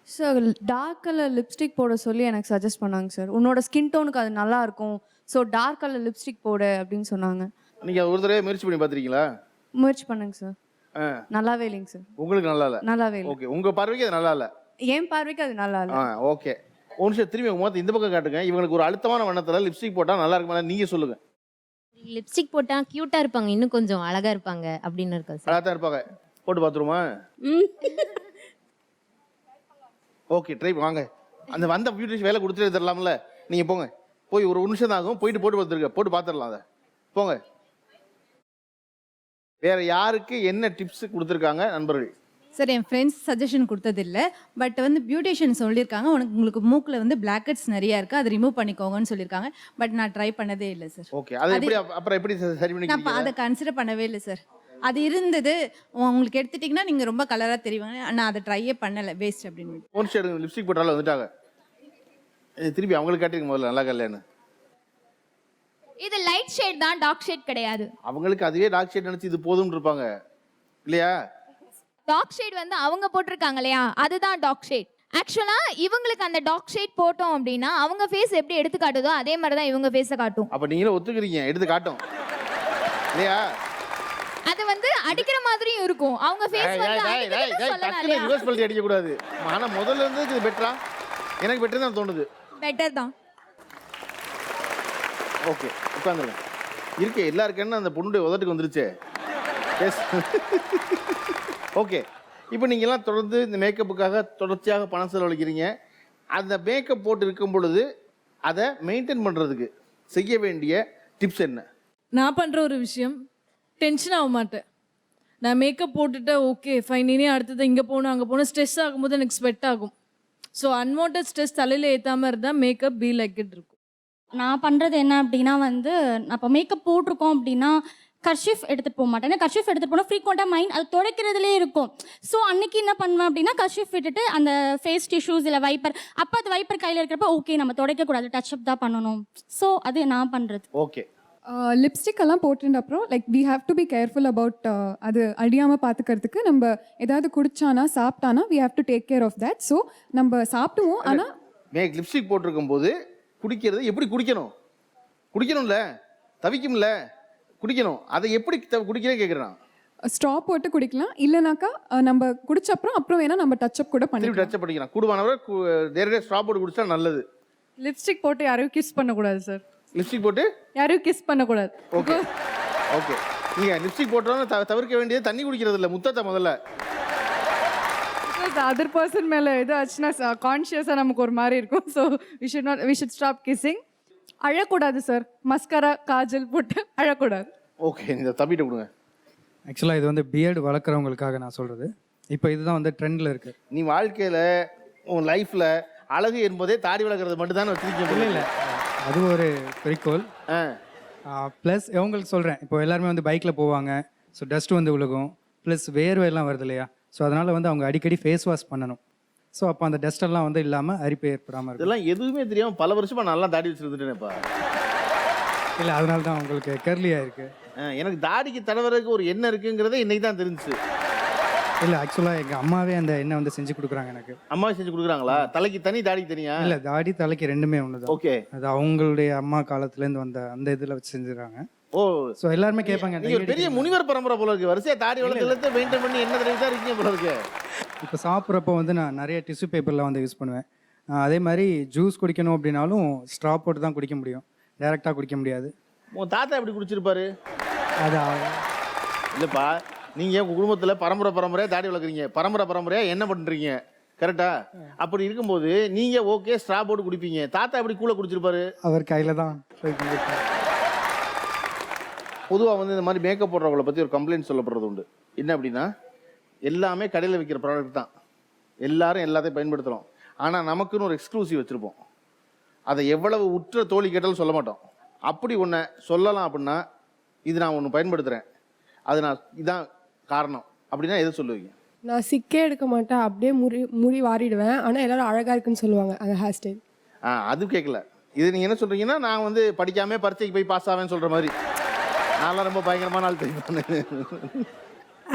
சார் டார்க் கலர் லிப்ஸ்டிக் போட சொல்லி எனக்கு சஜஸ்ட் பண்ணாங்க சார். உன்னோட ஸ்கின் டோனுக்கு அது நல்லா இருக்கும், ஸோ டார்க் கலர் லிப்ஸ்டிக் போடு அப்படின்னு சொன்னாங்க. நீங்கள் ஒரு தடவை முயற்சி பண்ணி பார்த்துருக்கீங்களா? முயற்சி பண்ணுங்க சார். நல்லாவே இல்லைங்க சார். உங்களுக்கு நல்லா இல்லை? நல்லாவே இல்லை. ஓகே, உங்கள் பார்வைக்கு அது நல்லா இல்லை? என் பார்வைக்கு அது நல்லா இல்லை. ஓகே, ஒரு நிமிஷம் திரும்பி உங்கள் முகத்தை இந்த பக்கம் காட்டுங்க. இவங்களுக்கு ஒரு அழுத்தமான வண்ணத்தில் லிப்ஸ்டிக் போட்டால் நல்லா இருக்குமா, நீங்கள் சொல்லுங்கள். லிப்ஸ்டிக் போட்டா கியூட்டா இருப்பாங்க, இன்னும் கொஞ்சம் அழகா இருப்பாங்க அப்படின்னு இருக்கா சார்? அழகா தான் இருப்பாங்க. போட்டு பார்த்துருமா? ஓகே, ட்ரை வாங்க. அந்த வந்த பியூட்டிஷியன் வேலை கொடுத்துட்டு தரலாம்ல, நீங்கள் போங்க. போய் ஒரு நிமிஷம் தான் ஆகும், போயிட்டு போட்டு பார்த்துருக்க, போட்டு பார்த்துடலாம். அதை போங்க. வேற யாருக்கு என்ன டிப்ஸ் கொடுத்துருக்காங்க நண்பர்கள்? சார் என் ஃப்ரெண்ட்ஸ் சஜஷன் கொடுத்ததில்லை, பட் வந்து பியூட்டிஷியன் சொல்லியிருக்காங்க, உங்களுக்கு மூக்கில் வந்து பிளாக்கெட்ஸ் நிறையா இருக்குது, அதை ரிமூவ் பண்ணிக்கோங்கன்னு சொல்லியிருக்காங்க. பட் நான் ட்ரை பண்ணதே இல்லை சார். ஓகே, அது எப்படி அப்புறம் எப்படி சரி பண்ணி? நான் அதை கன்சிடர் பண்ணவே இல்லை சார். அது இருந்தது, உங்களுக்கு எடுத்துட்டிங்கன்னா நீங்கள் ரொம்ப கலராக தெரிவாங்க, நான் அதை ட்ரையே பண்ணலை, வேஸ்ட் அப்படின்னு. ஒன் ஷேடு லிப்ஸ்டிக் போட்டாலும் வந்துட்டாங்க. திருப்பி அவங்களுக்கு காட்டுங்க முதல்ல, நல்லா கல்யாணம். இது லைட் ஷேட் தான், டார்க் ஷேட் கிடையாது. அவங்களுக்கு அதுவே டார்க் ஷேட் நினச்சி இது போதும்னு இருப்பாங்க இல்லையா? டார்க் ஷேட் வந்து அவங்க போட்டிருக்காங்க இல்லையா, அதுதான் டார்க் ஷேட். ஆக்சுவலா இவங்களுக்கு அந்த டார்க் ஷேட் போட்டோம் அப்படின்னா அவங்க ஃபேஸ் எப்படி எடுத்து காட்டுதோ அதே மாதிரி தான் இவங்க ஃபேஸை காட்டும். அப்ப நீங்களும் ஒத்துக்கிறீங்க, எடுத்து காட்டும் இல்லையா? அது வந்து அடிக்கிற மாதிரியும் இருக்கும், அவங்க ஃபேஸ் வந்து சொல்லலாம் இல்லையா? ரிவர்ஸ் பண்ணி அடிக்க கூடாது. ஆனா முதல்ல இருந்து இது பெட்டரா? எனக்கு பெட்டர் தான் தோணுது. பெட்டர் தான். ஓகே, உட்காந்துருங்க. இருக்கு எல்லாருக்கும் என்ன அந்த பொண்ணுடைய உதட்டுக்கு வந்துருச்சு. எஸ். ஓகே, இப்போ நீங்கள்லாம் தொடர்ந்து இந்த மேக்கப்புக்காக தொடர்ச்சியாக பணம் செலவழிக்கிறீங்க. அந்த மேக்கப் போட்டு இருக்கும் பொழுது அதை மெயின்டைன் பண்ணுறதுக்கு செய்ய வேண்டிய டிப்ஸ் என்ன? நான் பண்ணுற ஒரு விஷயம், டென்ஷன் ஆக மாட்டேன். நான் மேக்கப் போட்டுட்டேன், ஓகே ஃபைன், இனி அடுத்தது இங்கே போகணும் அங்கே போகணும், ஸ்ட்ரெஸ் ஆகும்போது எனக்கு ஸ்வெட் ஆகும். ஸோ அன்வான்ட் ஸ்ட்ரெஸ் தலையில் ஏற்றாமல் இருந்தால் மேக்கப் பி லைக் இட் இருக்கும். நான் பண்ணுறது என்ன அப்படின்னா வந்து, நான் இப்போ மேக்கப் போட்டிருக்கோம் அப்படின்னா கர்ஷிஃப் எடுத்துகிட்டு போக மாட்டேன். ஏன்னா கர்ஷிஃப் எடுத்துகிட்டு போனால் ஃப்ரீக்வெண்ட்டாக மைண்ட் அது துடைக்கிறதுலே இருக்கும். ஸோ அன்றைக்கி என்ன பண்ணுவேன் அப்படின்னா கர்ஷிஃப் விட்டுட்டு அந்த ஃபேஸ் டிஷ்யூஸ் இல்லை வைப்பர், அப்போ அது வைப்பர் கையில் இருக்கிறப்ப ஓகே நம்ம துடைக்கக்கூடாது, டச்சப் தான் பண்ணணும். ஸோ அது நான் பண்ணுறது. ஓகே, லிப்ஸ்டிக் எல்லாம் போட்டுட்ட அப்புறம் like we have to be careful about அது அடியாமல் பார்த்துக்கிறதுக்கு. நம்ம ஏதாவது குடிச்சானா சாப்பிட்டானா we have to take care of that. So நம்ம சாப்பிடுவோம், ஆனால் லிப்ஸ்டிக் போட்டிருக்கும் போது குடிக்கிறது எப்படி குடிக்கணும்? குடிக்கணும்ல, தவிக்கும்ல, குடிக்கணும். அதை எப்படி குடிக்கிறேன் கேட்குறேன். ஸ்ட்ரா போட்டு குடிக்கலாம், இல்லைனாக்கா நம்ம குடிச்ச அப்புறம் வேணா நம்ம டச்சப் கூட திருப்பி டச்சப் பண்ணிக்கலாம். கூடுவானவரை நேரடியாக ஸ்ட்ரா போட்டு குடிச்சா நல்லது. லிப்ஸ்டிக் போட்டு யாரையும் கிஸ் பண்ணக்கூடாது சார். லிப்ஸ்டிக் போட்டு யாரையும் கிஸ் பண்ணக்கூடாது. ஓகே ஓகே, நீங்கள் லிப்ஸ்டிக் போட்டோன்னு தவிர்க்க வேண்டியது தண்ணி குடிக்கிறது இல்லை, முத்தத்தை முதல்ல. அதர் பர்சன் மேலே எது ஆச்சுன்னா கான்ஷியஸாக நமக்கு ஒரு மாதிரி இருக்கும். So we should stop kissing. அழக்கூடாது சார், மஸ்கரா காஜல் போட்டு அழக்கூடாது. ஓகே, இந்த தப்பிட்டு கொடுங்க. ஆக்சுவலாக இது வந்து பியர்டு வளர்க்குறவங்களுக்காக நான் சொல்கிறது. இப்போ இதுதான் வந்து ட்ரெண்டில் இருக்குது. நீ வாழ்க்கையில் உன் லைஃப்பில் அழகு என்பதே தாடி வளர்க்குறது மட்டும் தானே வச்சுருக்கீங்க? இல்லை, அது ஒரு குறிக்கோள். ப்ளஸ் உங்களுக்கு சொல்கிறேன், இப்போ எல்லாருமே வந்து பைக்கில் போவாங்க, ஸோ டஸ்ட் வந்து விழுகும், ப்ளஸ் வேர்வையெல்லாம் வருது இல்லையா? ஸோ அதனால் வந்து அவங்க அடிக்கடி ஃபேஸ் வாஷ் பண்ணணும். ஸோ அப்போ அந்த டஸ்டெல்லாம் வந்து இல்லாமல் அரிப்பு ஏற்படாமல் இருக்கும். இதெல்லாம் எதுவுமே தெரியாமல் பல வருஷமாக நல்லா தாடி வச்சுருந்துட்டேனேப்பா. இல்லை, அதனால தான் உங்களுக்கு கர்லியாக இருக்குது. எனக்கு தாடிக்கு தடவறதுக்கு ஒரு எண்ணெய் இருக்குங்கிறதே இன்னைக்கு தான் தெரிஞ்சுச்சு. இல்லை, ஆக்சுவலாக எங்கள் அம்மாவே அந்த எண்ணெய் வந்து செஞ்சு கொடுக்குறாங்க எனக்கு. அம்மாவே செஞ்சு கொடுக்குறாங்களா? தலைக்கு தனி தாடிக்கு தனியா? இல்லை, தாடி தலைக்கு ரெண்டுமே ஒன்று தான். ஓகே, அது அவங்களுடைய அம்மா காலத்துலேருந்து வந்த அந்த இதில் வச்சு செஞ்சுருக்காங்க. ஓ, ஸோ எல்லாருமே கேட்பாங்க, நீங்க ஒரு பெரிய முனிவர் பரம்பரை போல இருக்கு. வரிசையா தாடி வளர்த்து மெயின்டைன் பண்ணி என்ன தடவை தான் இருக்கீங்க போல இருக்கு. இப்போ சாப்பிட்றப்போ வந்து நான் நிறைய டிஷ்யூ பேப்பரில் வந்து யூஸ் பண்ணுவேன். அதே மாதிரி ஜூஸ் குடிக்கணும் அப்படின்னாலும் ஸ்ட்ரா போட்டு தான் குடிக்க முடியும், டைரெக்டாக குடிக்க முடியாது. உன் தாத்தா எப்படி குடிச்சிருப்பாரு? அது இல்லைப்பா, நீங்கள் உங்கள் குடும்பத்தில் பரம்பரையாக தாடி வளர்க்குறீங்க, பரம்பரையாக என்ன பண்ணுறீங்க, கரெக்டா? அப்படி இருக்கும்போது நீங்கள் ஓகே ஸ்ட்ரா போட்டு குடிப்பீங்க, தாத்தா எப்படி கூழ குடிச்சிருப்பாரு? அவர் கையில் தான். பொதுவாக வந்து இந்த மாதிரி மேக்கப் போடுறவங்களை பற்றி ஒரு கம்ப்ளைண்ட் சொல்லப்படுறது உண்டு. என்ன அப்படின்னா, எல்லாமே கடையில் விற்கிற ப்ராடக்ட் தான், எல்லாரும் எல்லாத்தையும் பயன்படுத்துகிறோம். ஆனால் நமக்குன்னு ஒரு எக்ஸ்க்ளூசிவ் வச்சுருப்போம். அதை எவ்வளவு உற்ற தோழி கேட்டாலும் சொல்ல மாட்டோம். அப்படி ஒன்றை சொல்லலாம் அப்படின்னா, இது நான் ஒன்று பயன்படுத்துகிறேன், அது நான் இதான் காரணம் அப்படின்னா எதை சொல்லுவீங்க? நான் சிக்கே எடுக்க மாட்டேன், அப்படியே முடி வாரிடுவேன். ஆனால் எல்லாரும் அழகாக இருக்குன்னு சொல்லுவாங்க அந்த ஹேர் ஸ்டைல். அது கேட்கல. இது நீங்கள் என்ன சொல்கிறீங்கன்னா, நான் வந்து படிக்காமல் பரீட்சைக்கு போய் பாஸ் ஆவேன்னு சொல்கிற மாதிரி. நான்லாம் ரொம்ப பயங்கரமான ஆள் தெரியும்.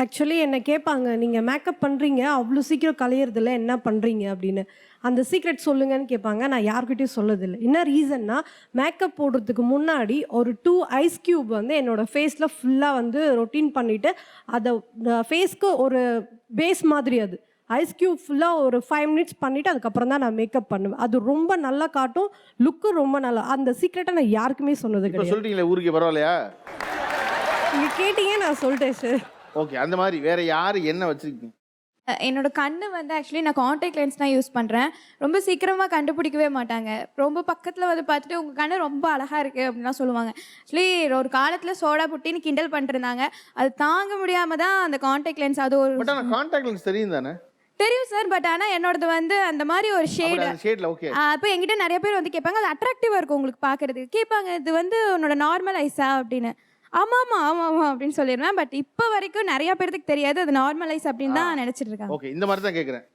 ஆக்சுவலி என்னை கேட்பாங்க, நீங்கள் மேக்கப் பண்ணுறீங்க அவ்வளோ சீக்கிரம் கலையிறதில்ல, என்ன பண்ணுறீங்க அப்படின்னு. அந்த சீக்ரெட் சொல்லுங்கன்னு கேட்பாங்க. நான் யார்கிட்டையும் சொல்லதில்லை. என்ன ரீசன்னா, மேக்கப் போடுறதுக்கு முன்னாடி ஒரு 2 ஐஸ் க்யூப் வந்து என்னோடய ஃபேஸில் ஃபுல்லாக வந்து ரொட்டீன் பண்ணிவிட்டு, அதை ஃபேஸ்க்கு ஒரு பேஸ் மாதிரி அது ஐஸ் க்யூப் ஃபுல்லாக ஒரு 5 மினிட்ஸ் பண்ணிவிட்டு அதுக்கப்புறம் தான் நான் மேக்கப் பண்ணுவேன். அது ரொம்ப நல்லா காட்டும், லுக்கு ரொம்ப நல்லா. அந்த சீக்ரெட்டை நான் யாருக்குமே சொன்னது கிடையாது. சொல்லிட்டீங்களே ஊருக்கு பரவாயில்லையா? நீங்கள் கேட்டீங்க, நான் சொல்லிட்டேன் சார். ஓகே, அந்த மாதிரி வேற யார் என்ன வச்சிருக்கீங்க? என்னோட கண்ணு வந்து ஆக்சுவலி நான் காண்டாக்ட் லென்ஸ் தான் யூஸ் பண்ணுறேன். ரொம்ப சீக்கிரமாக கண்டுபிடிக்கவே மாட்டாங்க. ரொம்ப பக்கத்தில் வந்து பார்த்துட்டு உங்கள் கண்ணு ரொம்ப அழகாக இருக்குது அப்படின்லாம் சொல்லுவாங்க. ஆக்சுவலி ஒரு காலத்தில் சோடா புட்டின்னு கிண்டல் பண்ணிருந்தாங்க. அது தாங்க முடியாமல் தான் அந்த காண்டாக்ட் லென்ஸ். அது ஒரு காண்டாக்ட் லென்ஸ் தெரியும் தானே? தெரியும் சார். பட் ஆனால் என்னோடது வந்து அந்த மாதிரி ஒரு ஷேடில் ஓகே. அப்போ என்கிட்ட நிறைய பேர் வந்து கேட்பாங்க, அது அட்ராக்டிவாக இருக்கும் உங்களுக்கு பார்க்குறதுக்கு. கேட்பாங்க, இது வந்து உன்னோட நார்மல் ஐஸா அப்படின்னு. ஆமாம் அப்படின்னு சொல்லிடுவேன். பட் இப்போ வரைக்கும் நிறைய பேருக்கு தெரியாது அது நார்மலைஸ் அப்படின்னு தான் நினச்சிட்டு இருக்காங்க. ஓகே, இந்த மாதிரி தான் கேட்குறேன்.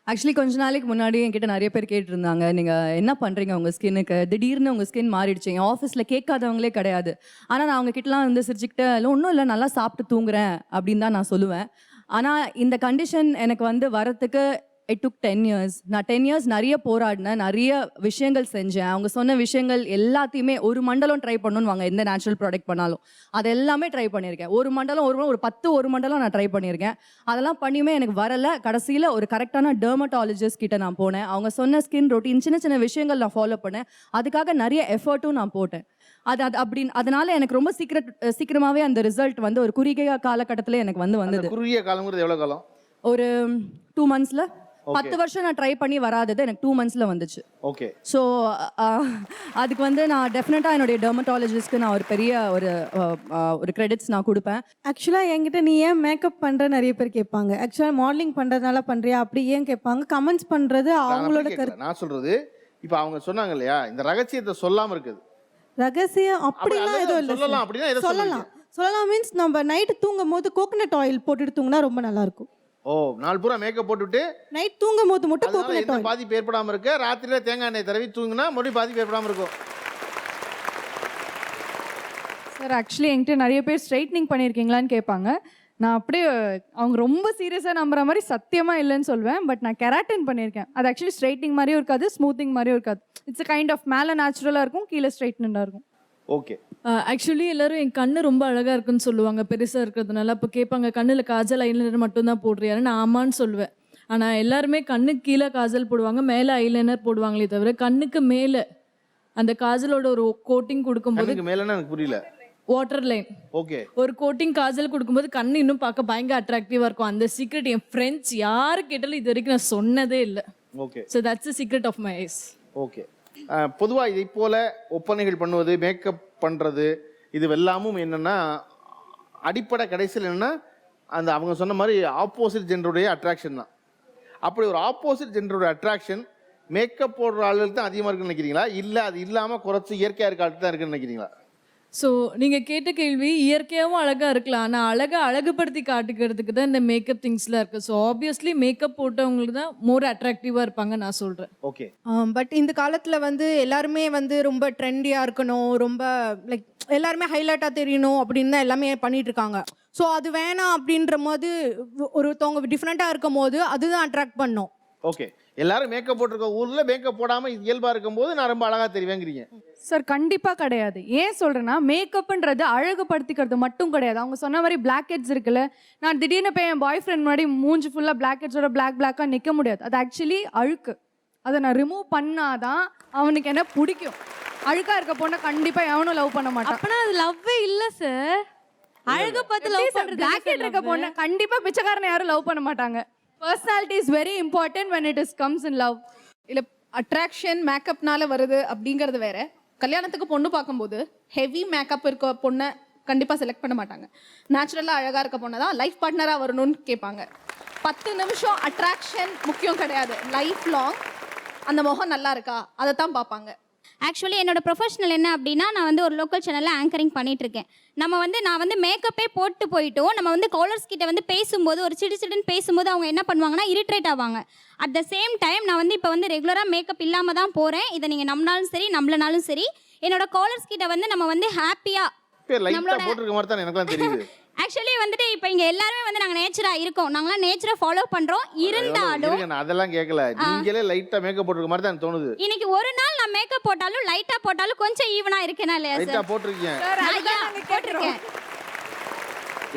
ஆக்சுவலி கொஞ்ச நாளைக்கு முன்னாடி என்கிட்ட நிறைய பேர் கேட்டிருந்தாங்க, நீங்கள் என்ன பண்ணுறீங்க உங்கள் ஸ்கின்னுக்கு, திடீர்னு உங்கள் ஸ்கின் மாறிடுச்சு. என் ஆஃபீஸில் கேட்காதவங்களே கிடையாது. ஆனால் நான் அவங்க கிட்டலாம் வந்து சிரிச்சுக்கிட்டு, ஒன்றும் இல்லை நல்லா சாப்பிட்டு தூங்குறேன் அப்படின்னு தான் நான் சொல்லுவேன். ஆனால் இந்த கண்டிஷன் எனக்கு வந்து வரத்துக்கு it took 10 years. நான் 10 years நிறைய போராடினேன், நிறைய விஷயங்கள் செஞ்சேன். அவங்க சொன்ன விஷயங்கள் எல்லாத்தையுமே ஒரு மண்டலம் ட்ரை பண்ணணும்னு எந்த நேச்சுரல் ப்ராடக்ட் பண்ணாலும் அது எல்லாமே ட்ரை பண்ணியிருக்கேன். ஒரு மண்டலம் ஒரு 10 மண்டலம் நான் ட்ரை பண்ணியிருக்கேன். அதெல்லாம் பண்ணியுமே எனக்கு வரலை. கடைசியில் ஒரு கரெக்டான டெர்மட்டாலஜிஸ்ட் கிட்ட நான் போனேன். அவங்க சொன்ன ஸ்கின் ரொட்டீன் சின்ன சின்ன விஷயங்கள் நான் ஃபாலோ பண்ணேன். அதுக்காக நிறைய எஃபர்ட்டும் நான் போட்டேன். அதனால எனக்கு ரொம்ப சீக்கிரமாகவே அந்த ரிசல்ட் வந்து ஒரு குறுகிய காலகட்டத்தில் எனக்கு வந்தது. குறுகிய காலங்கிறது எவ்வளோ காலம்? ஒரு 2 monthsல. 10 வருஷம் நான் ட்ரை பண்ணி வராதது எனக்கு 2 monthsல வந்துச்சு. ஓகே. ஸோ அதுக்கு வந்து நான் டெஃபினட்டாக என்னுடைய டெர்மட்டாலஜிஸ்ட்க்கு நான் ஒரு பெரிய ஒரு கிரெடிட்ஸ் நான் கொடுப்பேன். ஆக்சுவலாக என்கிட்ட நீ ஏன் மேக்கப் பண்ணுற நிறைய பேர் கேட்பாங்க. ஆக்சுவலாக மாடலிங் பண்ணுறதுனால பண்ணுறியா அப்படி ஏன் கேட்பாங்க. கமெண்ட்ஸ் பண்ணுறது அவங்களோட கருத்து. நான் சொல்கிறது இப்போ அவங்க சொன்னாங்க இல்லையா, இந்த ரகசியத்தை சொல்லாமல் இருக்குது. ரகசியம் அப்படிலாம் எதுவும் இல்லை. சொல்லலாம் அப்படின்னா எதை சொல்லலாம் மீன்ஸ் நம்ம நைட்டு தூங்கும் போது கோகனட் ஆயில் போட்டுட்டு தூங்கினா ரொம்ப நல்லா இருக்கும். ஓ, நாள் பூரா மேக்கப் போட்டுவிட்டு நைட் தூங்கும் போது மட்டும் கோகனட் ஆயில் பாதிப்பு ஏற்படாமல் இருக்க, ராத்திரியில தேங்காய் எண்ணெய் தடவி தூங்கினா மறுபடியும் பாதிப்பு ஏற்படாமல் இருக்கும். சார் ஆக்சுவலி என்கிட்ட நிறைய பேர் ஸ்ட்ரைட்னிங் பண்ணியிருக்கீங்களான்னு கேட்பாங்க. நான் அப்படியே அவங்க ரொம்ப சீரியஸாக நம்புற மாதிரி சத்தியமாக இல்லைன்னு சொல்லுவேன். பட் நான் கெராட்டின் பண்ணியிருக்கேன். அது ஆக்சுவலி ஸ்ட்ரைட்னிங் மாதிரியும் இருக்காது, ஸ்மூத்திங் மாதிரியும் இருக்காது. இட்ஸ் கைண்ட் ஆஃப் மேலே நேச்சுரலாக இருக்கும், கீழே ஸ்ட்ரைட்னண்டாக இருக்கும். ஓகே. ஆக்சுவலி எல்லாரும் என் கண்ணு ரொம்ப அழகாக இருக்குன்னு சொல்லுவாங்க பெருசாக இருக்கிறதுனால. அப்போ கேட்பாங்க, கண்ணில் காஜல் ஐலைனர் மட்டும்தான் போடுறியான்னு. நான் ஆமான்னு சொல்லுவேன். ஆனால் எல்லாருமே கண்ணுக்கு கீழே காஜல் போடுவாங்க, மேலே ஐலைனர் போடுவாங்களே தவிர கண்ணுக்கு மேலே அந்த காஜலோட ஒரு கோட்டிங் கொடுக்கும்போது மேலேன்னா எனக்கு புரியல. வாட்டர் லைன் ஓகே, ஒரு கோட்டிங் காஜல் கொடுக்கும்போது கண்ணு இன்னும் பார்க்க பயங்கர அட்ராக்டிவாக இருக்கும். அந்த சீக்ரெட் என் ஃப்ரெண்ட்ஸ் யாரு கேட்டாலும் இது வரைக்கும் நான் சொன்னதே இல்லை. Okay. So that's the secret of my eyes. Okay. பொதுவாக இதை போல ஒப்பனைகள் பண்ணுவது, மேக்கப் பண்ணுறது, இது எல்லாமும் என்னென்னா அடிப்படை கடைசியில் என்னென்னா அந்த அவங்க சொன்ன மாதிரி ஆப்போசிட் ஜெண்டருடைய அட்ராக்ஷன் தான். அப்படி ஒரு ஆப்போசிட் ஜெண்டருடைய அட்ராக்ஷன் மேக்கப் போடுற ஆளுகளுக்கு தான் அதிகமாக இருக்குன்னு நினைக்கிறீங்களா, இல்லை அது இல்லாமல் குறைச்சி இயற்கையாக இருக்க ஆளுக்கு தான் இருக்குன்னு நினைக்கிறீங்களா? ஸோ நீங்கள் கேட்ட கேள்வி இயற்கையாகவும் அழகாக இருக்கலாம், ஆனால் அழகுபடுத்தி காட்டுக்கிறதுக்கு தான் இந்த மேக்கப் திங்ஸ்லாம் இருக்குது. ஸோ ஆப்வியஸ்லி மேக்கப் போட்டவங்களுக்கு தான் மோர் அட்ராக்டிவாக இருப்பாங்க நான் சொல்கிறேன். ஓகே. பட் இந்த காலத்தில் வந்து எல்லாருமே வந்து ரொம்ப ட்ரெண்டியாக இருக்கணும், ரொம்ப லைக் எல்லாருமே ஹைலைட்டாக தெரியணும் அப்படின்னு தான் எல்லாமே பண்ணிட்டு இருக்காங்க. ஸோ அது வேணாம் அப்படின்ற போது ஒருத்தவங்க டிஃப்ரெண்ட்டாக இருக்கும் போது அதுதான் அட்ராக்ட் பண்ணும். ஓகே. எல்லாரும் மேக்கப் போட்டிருக்க ஊரில் மேக்கப் போடாமல் இயல்பாக இருக்கும்போது நான் ரொம்ப அழகாக தெரிவேங்கிறீங்க. சார் கண்டிப்பாக கிடையாது. ஏன் சொல்கிறேன்னா, மேக்கப்ன்றது அழகுபடுத்திக்கிறது மட்டும் கிடையாது. அவங்க சொன்ன மாதிரி பிளாக் ஹெட்ஸ் இருக்குல்ல, நான் திடீர்னு போய் என் பாய் ஃப்ரெண்ட் முன்னாடி மூஞ்சி ஃபுல்லாக பிளாக் ஹெட்ஸோட பிளாக்காக நிற்க முடியாது. அது ஆக்சுவலி அழுக்கு. அதை நான் ரிமூவ் பண்ணாதான் அவனுக்கு என்ன பிடிக்கும். அழுக்காக இருக்க பொண்ணை கண்டிப்பாக எவனும் லவ் பண்ண மாட்டான். அப்பனா அது லவ்வே இல்லை சார். அழகை பார்த்து லவ் பண்ணுறது. பிளாக் ஹெட் இருக்க பொண்ணை கண்டிப்பாக பிச்சைக்காரனை யாரும் லவ் பண்ண மாட்டாங்க. Personality is very important when it is comes in love. இல்லை அட்ராக்ஷன் மேக்கப்னால வருது அப்படிங்கிறது வேற. கல்யாணத்துக்கு பொண்ணு பார்க்கும்போது ஹெவி மேக்கப் இருக்க பொண்ணை கண்டிப்பாக செலக்ட் பண்ண மாட்டாங்க. நேச்சுரலாக அழகாக இருக்க பொண்ணை தான் லைஃப் பார்ட்னராக வரணும்னு கேட்பாங்க. 10 நிமிஷம் அட்ராக்ஷன் முக்கியம் கிடையாது. லைஃப் லாங் அந்த முகம் நல்லா இருக்கா அதை தான் பார்ப்பாங்க. ஆக்சுவலி என்னோட ப்ரொஃபஷனல் என்ன அப்படின்னா, நான் வந்து ஒரு லோக்கல் சேனலில் ஆங்கரிங் பண்ணிட்டு இருக்கேன். நான் வந்து மேக்கப்பே போட்டு போயிட்டோம், நம்ம வந்து காலர்ஸ் கிட்ட வந்து பேசும்போது ஒரு சிடுன்னு பேசும்போது அவங்க என்ன பண்ணுவாங்கன்னா இரிட்ரேட் ஆவாங்க. அட் த சேம் டைம் நான் வந்து இப்போ வந்து ரெகுலராக மேக்கப் இல்லாமல் தான் போகிறேன். இதை நீங்கள் நம்பினாலும் சரி நம்பலனாலும் சரி, என்னோட காலர்ஸ் கிட்ட வந்து நம்ம வந்து ஹாப்பியாக நம்மளோட ஆக்சுவலி வந்துட்டு இப்போ இங்கே எல்லாருமே வந்து நாங்கள் நேச்சராக இருக்கோம், நாங்களாம் நேச்சரை ஃபாலோ பண்ணுறோம். இருந்தாலும் அதெல்லாம் கேட்கல, நீங்களே லைட்டா மேக்கப் போட்டுருக்க மாதிரி தான் தோணுது. இன்னைக்கு ஒரு நாள் நான் மேக்கப் போட்டாலும் லைட்டாக போட்டாலும் கொஞ்சம் ஈவனாக இருக்கேனா இல்லையா லைட்டா சார்? போட்டிருக்கீங்க. போட்டிருக்கேன்.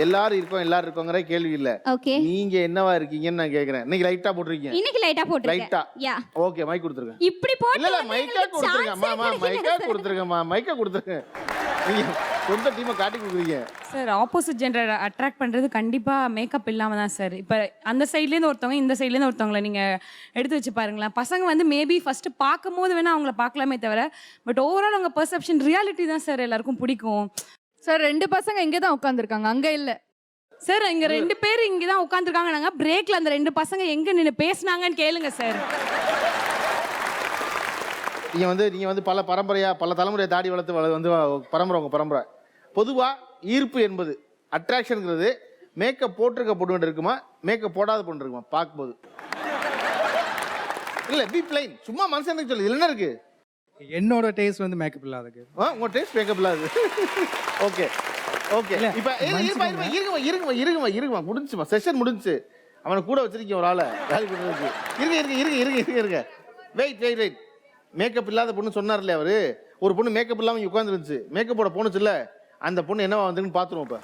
எல்லாரும் இருக்கோங்கிற கேள்வி இல்ல. ஓகே, நீங்க என்னவா இருக்கீங்கன்னு நான் கேக்குறேன். இன்னைக்கு லைட்டா போட்டிருக்கீங்க. இன்னைக்கு லைட்டாக போட்டிருக்கேன். லைட்டா. யா, ஓகே, மைக் கொடுத்துருங்க. இப்படி போட்டு இல்ல வந்து மைக்கா எங்களுக்கு கொடுத்துருங்க. chance மாமா மைக்கா கொடுத்துருங்கம்மா, மைக்கா கொடுத்துருங்க. நீங்க சொந்த டீமை காட்டி கொடுக்குறீங்க சார். ஆப்போசிட் ஜெண்டர் அட்ராக்ட் பண்ணுறது கண்டிப்பாக மேக்கப் இல்லாமல் தான் சார். இப்போ அந்த சைட்லேருந்து ஒருத்தவங்க இந்த சைட்லேருந்து ஒருத்தவங்களை நீங்கள் எடுத்து வச்சு பாருங்களேன். பசங்க வந்து மேபி ஃபஸ்ட்டு பார்க்கும் போது வேணால் அவங்கள பார்க்கலாமே தவிர, பட் ஓவரால் அவங்க பெர்செப்ஷன் ரியாலிட்டி தான் சார் எல்லாருக்கும் பிடிக்கும். சார் 2 பசங்க இங்கே தான் உட்காந்துருக்காங்க, அங்கே இல்லை சார். இங்கே 2 பேர் இங்கே தான் உட்காந்துருக்காங்க. நாங்கள் பிரேக்கில் அந்த 2 பசங்க எங்கே நின்று பேசுனாங்கன்னு கேளுங்க சார். நீங்க வந்து பல தலைமுறையை தாடி வளர்த்து வந்து பரம்பரை பொதுவா ஈர்ப்பு என்பது அட்ராக்ஷன்ங்கிறது மேக்கப் போட்டிருக்க பொண்ணு இருக்குமா மேக்கப் போடாத பொண்ணு இருக்குமா பார்க்கும்போது? இல்ல பி பிளைன், சும்மா மனுஷனுக்கு சொல்லு. இதுல என்ன இருக்கு? என்னோட டேஸ்ட் வந்து மேக்கப் இல்லாதது. உங்க டேஸ்ட் மேக்கப் இல்லாது. ஓகே ஓகே, இப்ப இருங்கம்மா முடிஞ்சுமா, செஷன் முடிஞ்சு. அவனை கூட வச்சிருக்கீங்க ஒரு ஆளை வேலை பண்ணுறதுக்கு. இருங்க வெயிட். மேக்கப் இல்லாத பொண்ணு சொன்னார் இல்லையா அவரு? ஒரு பொண்ணு மேக்கப் இல்லாம இங்க உட்காந்துருந்துச்சு, மேக்கப்போட போனுச்சு இல்ல, அந்த பொண்ணு என்னவா வந்துன்னு பாத்துருவோம் இப்ப.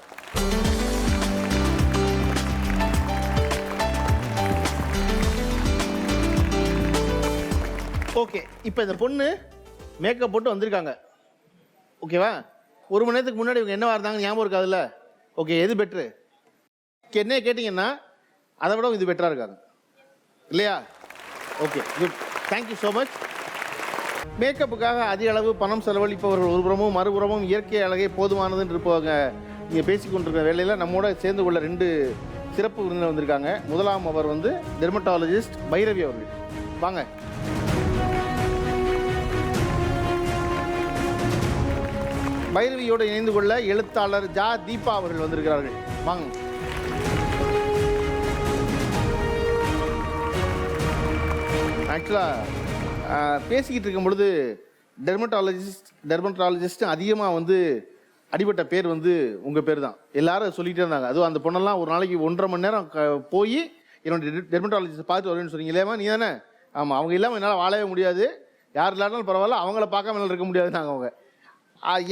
ஓகே, இப்ப இந்த பொண்ணு மேக்கப் போட்டு வந்திருக்காங்க. ஓகேவா? 1 மணி நேரத்துக்கு முன்னாடி இவங்க என்னவா இருந்தாங்க ஞாபகம் இருக்காதுல்ல? ஓகே, எது பெட்ரு? என்ன கேட்டீங்கன்னா அதை விட இது பெட்டரா இருக்காங்க இல்லையா? Okay, good, thank you so much. மேக்கப்புக்காக அதிக அளவு பணம் செலவழிப்பவர்கள் ஒரு புறமும், மறுபுறமும் இயற்கை அழகே போதுமானதுன்னு இருப்பவங்க இங்கே பேசிக்கொண்டிருக்கிற வேலையில் நம்மோட சேர்ந்து கொள்ள 2 சிறப்பு விருந்தினர் வந்திருக்காங்க. முதலாம் அவர் வந்து டெர்மட்டாலஜிஸ்ட் பைரவி அவர்கள். வாங்க. பைரவியோடு இணைந்து கொள்ள எழுத்தாளர் ஜா தீபா அவர்கள் வந்திருக்கிறார்கள். வாங்க. ஆக்சுவலாக பேசிக்கிட்டு இருக்கும் பொழுது டெர்மட்டாலஜிஸ்ட் அதிகமாக வந்து அடிபட்ட பேர் வந்து உங்கள் பேர் தான். எல்லாரும் சொல்லிகிட்டே இருந்தாங்க. அதுவும் அந்த பொண்ணெல்லாம் ஒரு நாளைக்கு 1.5 மணி நேரம் போய் என்னோட டெர்மட்டாலஜிஸ்ட் பார்த்து வரேன்னு சொன்னீங்களேம்மா, நீ தானே? ஆமாம், அவங்க இல்லாமல் என்னால் வாழவே முடியாது, யார் இல்லாட்டாலும் பரவாயில்ல, அவங்கள பார்க்காம என்னால் இருக்க முடியாது. நாங்கள் அவங்க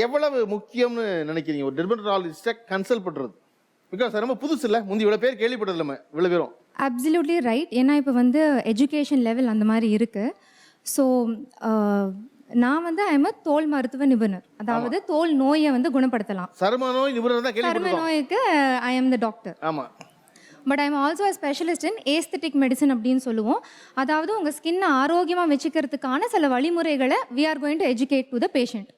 எவ்வளவு முக்கியம்னு நினைக்கிறீங்க ஒரு டெர்மட்டாலஜிஸ்ட்டை கன்சல்ட் பண்ணுறது? பிகாஸ் ரொம்ப புதுசு இல்லை, முந்தி இவ்வளோ பேர் கேள்விப்பட்டது இல்லாமல் இவ்வளோ பேரும். Absolutely right. ஏன்னா இப்போ வந்து எஜுகேஷன் லெவல் அந்த மாதிரி இருக்குது. ஸோ நான் வந்து ஐஎம் தோல் மருத்துவ நிபுணர், அதாவது தோல் நோயை வந்து குணப்படுத்தலாம். சரும நோய் நிபுணர் தான் சரும நோய்க்கு ஐ எம் த டாக்டர். ஆமாம். But I'm also a specialist in aesthetic medicine அப்படின்னு சொல்லுவோம். அதாவது உங்கள் ஸ்கின்னை ஆரோக்கியமாக வச்சுக்கிறதுக்கான சில வழிமுறைகளை we are going to educate to the patient.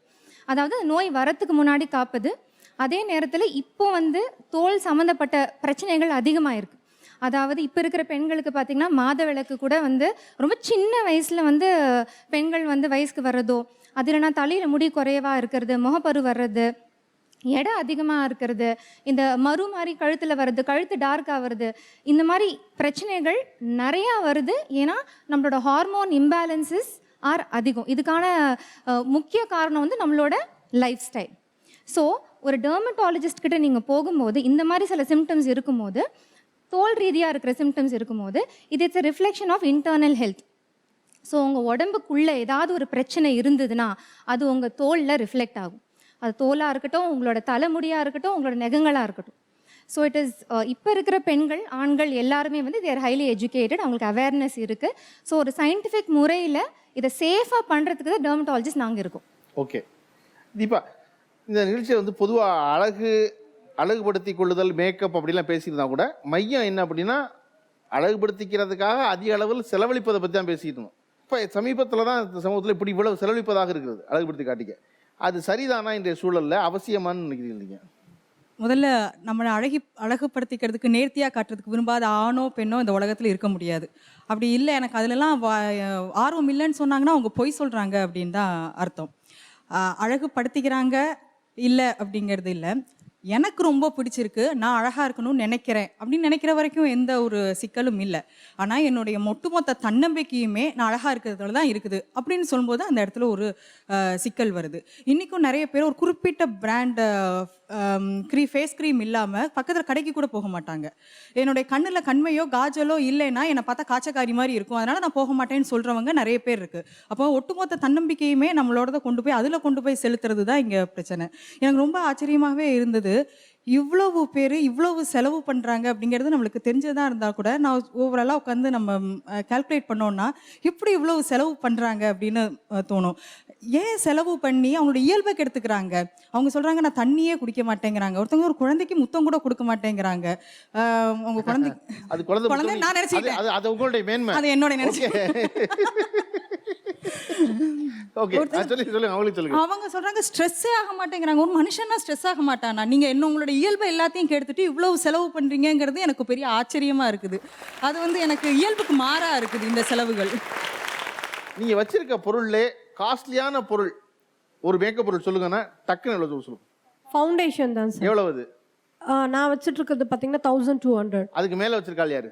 அதாவது நோய் வரத்துக்கு முன்னாடி காப்பது. அதே நேரத்தில் இப்போ வந்து தோல் சம்மந்தப்பட்ட பிரச்சனைகள் அதிகமாக இருக்குது. அதாவது இப்போ இருக்கிற பெண்களுக்கு பார்த்திங்கன்னா மாதவிலக்கு கூட வந்து ரொம்ப சின்ன வயசில் வந்து பெண்கள் வந்து வயசுக்கு வர்றதோ, அது இல்லைனா தலையில் முடி குறைவாக இருக்கிறது, முகப்பரு வர்றது, எடை அதிகமாக இருக்கிறது, இந்த மறு மாதிரி கழுத்தில் வர்றது, கழுத்து டார்க்காக வருது, இந்த மாதிரி பிரச்சனைகள் நிறையா வருது. ஏன்னா நம்மளோட ஹார்மோன் இம்பேலன்சஸ் ஆர் அதிகம். இதுக்கான முக்கிய காரணம் வந்து நம்மளோட லைஃப் ஸ்டைல். ஸோ ஒரு டெர்மட்டாலஜிஸ்ட் கிட்ட நீங்கள் போகும்போது இந்த மாதிரி சில சிம்டம்ஸ் இருக்கும்போது, தோல் ரீதியாக இருக்கிற சிம்டம்ஸ் இருக்கும்போது, இது it's a reflection of internal health. So உங்கள் உடம்புக்குள்ளே ஏதாவது ஒரு பிரச்சனை இருந்ததுன்னா அது உங்கள் தோலில் ரிஃப்ளெக்ட் ஆகும். அது தோலாக இருக்கட்டும், உங்களோட தலைமுடியாக இருக்கட்டும், உங்களோட நெகங்களாக இருக்கட்டும். ஸோ இட் இஸ் இப்போ இருக்கிற பெண்கள் ஆண்கள் எல்லாருமே வந்து தேர் ஹைலி எஜுகேட்டட், அவங்களுக்கு அவேர்னஸ் இருக்குது. ஸோ ஒரு சயின்டிஃபிக் முறையில் இதை சேஃபாக பண்ணுறதுக்கு தான் டெர்மட்டாலஜிஸ்ட் நாங்கள் இருக்கோம். ஓகே தீபா, இந்த நிகழ்ச்சியில் வந்து பொதுவாக அழகுபடுத்தி கொள்ளுதல், மேக்கப் அப்படிலாம் பேசியிருந்தா கூட மையம் என்ன அப்படின்னா அழகுபடுத்திக்கிறதுக்காக அதிக அளவில் செலவழிப்பதை பற்றி தான் பேசிக்கிட்டு இருந்தோம். இப்போ சமீபத்தில் தான் இந்த சமூகத்தில் இப்படி இவ்வளவு செலவழிப்பதாக இருக்கிறது அழகுபடுத்தி காட்டிக்க. அது சரிதானா இன்றைய சூழலில் அவசியமானு நினைக்கிறீங்க? முதல்ல நம்மளை அழகுபடுத்திக்கிறதுக்கு நேர்த்தியாக காட்டுறதுக்கு விரும்பாத ஆணோ பெண்ணோ இந்த உலகத்தில் இருக்க முடியாது. அப்படி இல்லை எனக்கு அதிலலாம் ஆர்வம் இல்லைன்னு சொன்னாங்கன்னா அவங்க பொய் சொல்கிறாங்க அப்படின்னு தான் அர்த்தம். அழகுபடுத்திக்கிறாங்க இல்லை அப்படிங்கிறது இல்லை. எனக்கு ரொம்ப பிடிச்சிருக்கு, நான் அழகாக இருக்கணும்னு நினைக்கிறேன் அப்படின்னு நினைக்கிற வரைக்கும் எந்த ஒரு சிக்கலும் இல்லை. ஆனால் என்னுடைய ஒட்டுமொத்த தன்னம்பிக்கையுமே நான் அழகாக இருக்கிறதுல தான் இருக்குது அப்படின்னு சொல்லும்போது அந்த இடத்துல ஒரு சிக்கல் வருது. இன்றைக்கும் நிறைய பேர் ஒரு குறிப்பிட்ட பிராண்ட் ஃபேஸ் க்ரீம் இல்லாமல் பக்கத்தில் கடைக்கு கூட போக மாட்டாங்க. என்னுடைய கண்ணில் கண்மையோ காஜலோ இல்லைன்னா என்னை பார்த்தா காய்ச்சக்காரி மாதிரி இருக்கும், அதனால் நான் போக மாட்டேன்னு சொல்கிறவங்க நிறைய பேர் இருக்குது. அப்போ ஒட்டுமொத்த தன்னம்பிக்கையுமே நம்மளோட கொண்டு போய் அதில் கொண்டு போய் செலுத்துறது தான் இங்கே பிரச்சனை. எனக்கு ரொம்ப ஆச்சரியமாகவே இருந்தது, இவ்வளவு பேர் இவ்வளவு செலவு பண்ணுறாங்க அப்படிங்கிறது நம்மளுக்கு தெரிஞ்சதாக இருந்தால் கூட நான் ஓவராலாக உட்காந்து நம்ம கால்குலேட் பண்ணோன்னா எப்படி இவ்வளவு செலவு பண்ணுறாங்க அப்படின்னு தோணும். ஏன் செலவு பண்ணி அவங்களோட இயல்பை கெடுத்துக்கிறாங்க? அவங்க சொல்கிறாங்க நான் தண்ணியே குடிக்க மாட்டேங்கிறாங்க, ஒருத்தவங்க ஒரு குழந்தைக்கு முத்தம் கூட கொடுக்க மாட்டேங்கிறாங்க. அவங்க குழந்தை நான் நினச்சிக்கிட்டேன், அது உங்களுடைய மேன்மை, அது என்னோட நினைச்சேன். அவங்க சொல்றாங்க ஸ்ட்ரெஸ்ஸே ஆக மாட்டேங்கிறாங்க. ஒரு மனுஷனா ஸ்ட்ரெஸ் ஆக மாட்டானா? நீங்க என்ன உங்களோட இயல்பை எல்லாத்தையும் கெடுத்துட்டு இவ்வளவு செலவு பண்றீங்கிறது எனக்கு பெரிய ஆச்சரியமா இருக்குது. அது எனக்கு இயல்புக்கு மாறா இருக்குது இந்த செலவுகள். நீங்க வச்சிருக்க பொருள்லே காஸ்ட்லியான பொருள் ஒரு மேக்கப் பொருள் சொல்லுங்கன்னா டக்குன்னு எவ்வளவு சொல்லுங்க? ஃபவுண்டேஷன் தான் சார். எவ்வளவு? நான் வச்சிட்டு இருக்கிறது பாத்தீங்கன்னா 1200. அதுக்கு மேல வச்சிருக்காள் யாரு?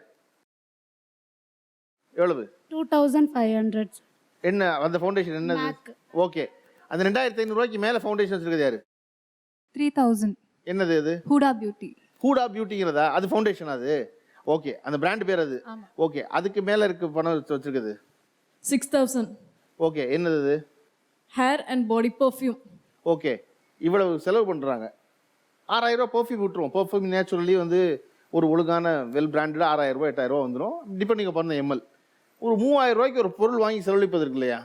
எவ்வளவு? 2500. என்ன அந்த ஃபவுண்டேஷன் என்னது? ஓகே, அந்த 2500 ரூபாய்க்கு மேல ஃபவுண்டேஷன் வச்சிருக்கிறது யாரு? 3000. என்னது அது? ஹூடா பியூட்டி. ஹூடா பியூட்டிங்கிறதா? அது ஃபவுண்டேஷன் அது? ஓகே, அந்த பிராண்ட் பேர் அது? ஓகே, அதுக்கு மேல இருக்கு பணம் வச்சிருக்குது 6000. ஓகே, என்னது அது? Hair and body perfume. Okay, இவ்வளவு செலவு பண்றாங்க. 6000 ரூபாய் பெர்ஃப்யூம் விட்டுருவோம். பெர்ஃப்யூம் நேச்சுரலி ஒரு ஒழுங்கான வெல் பிராண்டட் 6000 ரூபாய் 8000 ரூபாய் வந்துடும், டிபெண்டிங் பண்ண எம்எல். ஒரு 3000 ரூபாய்க்கு ஒரு பொருள் வாங்கி செலவழிப்பது இருக்கு இல்லையா,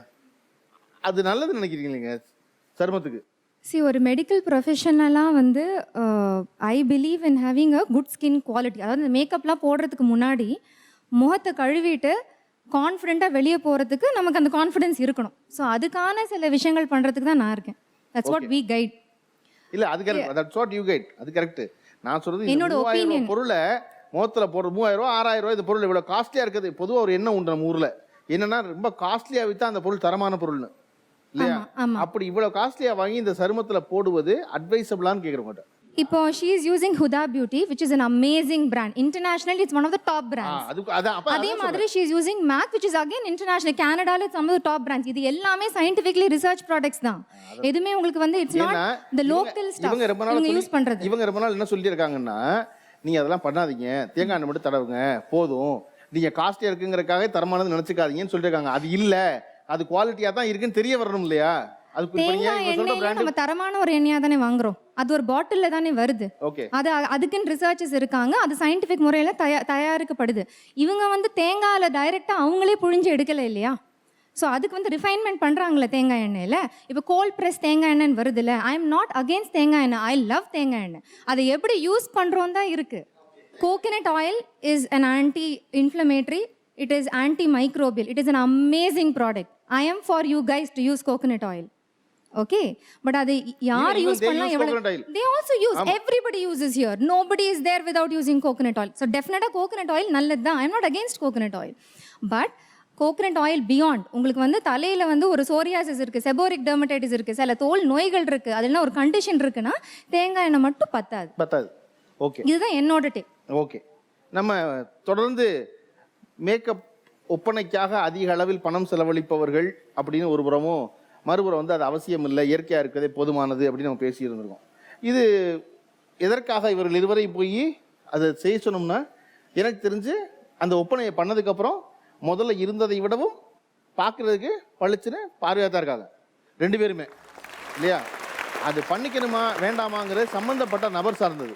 அது நல்லதுன்னு நினைக்கிறீங்க சருமத்துக்கு? ஒரு மெடிக்கல் ப்ரொஃபஷனலாக I believe in having a good skin quality. அதாவது இந்த மேக்கப்லாம் போடுறதுக்கு முன்னாடி முகத்தை கழுவிட்டு கான்ஃபிடென்ட்டாக வெளியே போகிறதுக்கு நமக்கு அந்த கான்ஃபிடென்ஸ் இருக்கணும். ஸோ அதுக்கான சில விஷயங்கள் பண்ணுறதுக்கு தான் நான் இருக்கேன். That's what we guide. இல்லை, அது correct, that's what you guide, அது கரெக்ட். நான் சொல்கிறது என்னோட ஒப்பீனியன். பொருளை முகத்தில் போடுற 3000 ரூபா 6000 ரூபாய் இந்த பொருள் இவ்வளோ காஸ்ட்லியாக இருக்குது. பொதுவாக ஒரு எண்ணம் உண்டு நம்ம ஊரில், என்னன்னா ரொம்ப காஸ்ட்லியாக விற்றா அந்த பொருள் தரமான பொருள்னு இல்லையா? அப்படி இவ்வளோ காஸ்ட்லியாக வாங்கி இந்த சருமத்தில் போடுவது அட்வைசபிளான்னு கேட்குறவங்க. இப்போ she is using Huda Beauty, which is an amazing brand. Internationally, it's one of the top brands. அதே மாதிரி she is using MAC, which is again international. Canada it's one of the top brands. இது எல்லாமே scientifically research products தான். எதுமே உங்களுக்கு it's not the local stuff. இவங்க use பண்றது. இவங்க ரொம்ப நாள் என்ன சொல்லியிருக்காங்கன்னா, நீங்க அதெல்லாம் பண்ணாதீங்க, தேங்காய் எண்ணெய் மட்டும் தடவுங்க போதும், நீங்க காஸ்ட்லியா இருக்குங்கிறதுக்காக தரமானது நினைச்சுக்காதீங்கன்னு சொல்லியிருக்காங்க. அது இல்ல, அது குவாலிட்டியா தான் இருக்குன்னு தெரிய வரணும் இல்லையா? தேங்காய் எண்ணெய் நம்ம தரமான ஒரு எண்ணெயா தானே வாங்குறோம், அது ஒரு பாட்டில்ல தானே வருது. அது அதுக்குன்னு ரிசர்ச்சஸ் இருக்காங்க, அது சயின்டிஃபிக் முறையில தயாரிக்கப்படுது. இவங்க தேங்காயில டைரக்டா அவங்களே புழிஞ்சு எடுக்கல இல்லையா? ஸோ அதுக்கு ரிஃபைன்மெண்ட் பண்ணுறாங்களே தேங்காய் எண்ணெயில். இப்போ கோல்ட் ப்ரெஸ் தேங்காய் எண்ணெய்னு வருது இல்லை, ஐ எம் நாட் அகேன்ஸ்ட் தேங்காய் எண்ணெய், ஐ லவ் தேங்காய் எண்ணெய். அதை எப்படி யூஸ் பண்ணுறோம் தான் இருக்குது. Coconut oil is an anti inflammatory, it is anti microbial, it is an amazing product. I am for you guys to use coconut oil. Okay, but அது யார் யூஸ் பண்ணலாம், எவ்வளவு they also use, everybody uses here, nobody is there without using coconut oil. So definitely coconut oil நல்லது தான், I am not against coconut oil, but coconut oil beyond உங்களுக்கு தலையில ஒரு psoriasis இருக்கு, செபோரிக் டெர்மடைட்டிஸ் இருக்கு, சில தோல் நோய்கள் இருக்கு, அதெல்லாம் ஒரு கண்டிஷன் இருக்குன்னா தேங்காய் எண்ணெய் மட்டும் பத்தாது. ஓகே, இதுதான் என்னோட டேக். ஓகே, நம்ம தொடர்ந்து மேக்கப் ஒப்பனைக்காக அதிக அளவில் பணம் செலவழிப்பவர்கள் அப்படின்னு ஒரு புறமும், மறுபுறம் அது அவசியம் இல்லை, இயற்கையாக இருக்கிறதே போதுமானது அப்படின்னு நம்ம பேசி இருந்திருக்கோம். இது எதற்காக இவர்கள் இருவரையும் போய் அதை செய்ய சொன்னோம்னா, எனக்கு தெரிஞ்சு அந்த ஒப்பனையை பண்ணதுக்கப்புறம் முதல்ல இருந்ததை விடவும் பார்க்குறதுக்கு பளிச்சுன்னு பார்வையாக தான் இருக்காங்க ரெண்டு பேருமே இல்லையா? அது பண்ணிக்கணுமா வேண்டாமாங்கிறது சம்மந்தப்பட்ட நபர் சார்ந்தது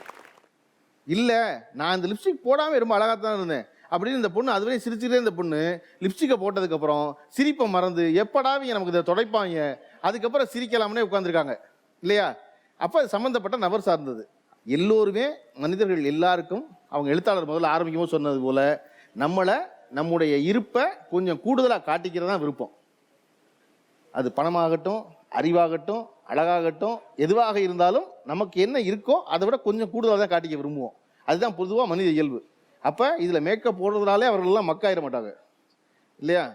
இல்லை. நான் இந்த லிப்ஸ்டிக் போடாமல் ரொம்ப அழகாக தான் இருந்தேன் அப்படின்னு இந்த பொண்ணு அதுவரை சிரிச்சுட்டே, இந்த பொண்ணு லிப்ஸ்டிக்கை போட்டதுக்கப்புறம் சிரிப்பை மறந்து எப்படாவிங்க நமக்கு இதை துடைப்பாங்க, அதுக்கப்புறம் சிரிக்கலாம்னே உட்காந்துருக்காங்க இல்லையா? அப்போ அது சம்மந்தப்பட்ட நபர் சார்ந்தது. எல்லோருமே மனிதர்கள், எல்லாருக்கும் அவங்க எழுத்தாளர் முதல்ல ஆரம்பிக்கும்போது சொன்னது போல் நம்முடைய இருப்பை கொஞ்சம் கூடுதலாக காட்டிக்கிறது தான் விருப்பம். அது பணமாகட்டும், அறிவாகட்டும் அழகாகட்டும் எதுவாக இருந்தாலும் நமக்கு என்ன இருக்கோ அதை விட கொஞ்சம் கூடுதலாக தான் காட்டிக்க விரும்புவோம். அதுதான் பொதுவாக மனித இயல்பு. அப்போ இதில் மேக்கப் போடுறதுனாலே அவர்களெல்லாம் மக்காயிட மாட்டாங்க இல்லையா?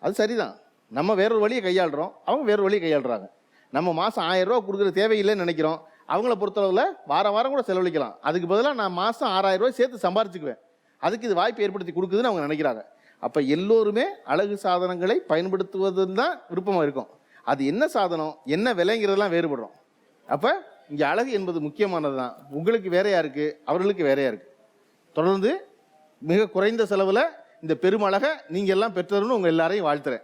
அது சரிதான். நம்ம வேறொரு வழியை கையாளுறோம், அவங்க வேறொரு வழியை கையாளுறாங்க. நம்ம மாதம் 1000 ரூபா கொடுக்குற தேவையில்லைன்னு நினைக்கிறோம். அவங்கள பொறுத்தளவில் வாரம் கூட செலவழிக்கலாம். அதுக்கு பதிலாக நான் மாதம் 6000 ரூபாய் சேர்த்து சம்பாரிச்சுக்குவேன். அதுக்கு இது வாய்ப்பு ஏற்படுத்தி கொடுக்குதுன்னு அவங்க நினைக்கிறாங்க. அப்போ எல்லோருமே அழகு சாதனங்களை பயன்படுத்துவது தான் விருப்பமாக இருக்கும். அது என்ன சாதனம் என்ன விலைங்கிறதெல்லாம் வேறுபடுறோம். அப்போ இங்கே அழகு என்பது முக்கியமானது தான். உங்களுக்கு வேறையாக இருக்குது, அவர்களுக்கு வேறையாக இருக்குது. தொடர்ந்து மிக குறைந்த செலவில் இந்த பெருமழகை நீங்கள் எல்லாம் பெற்றதுன்னு உங்கள் எல்லாரையும் வாழ்த்துறேன்.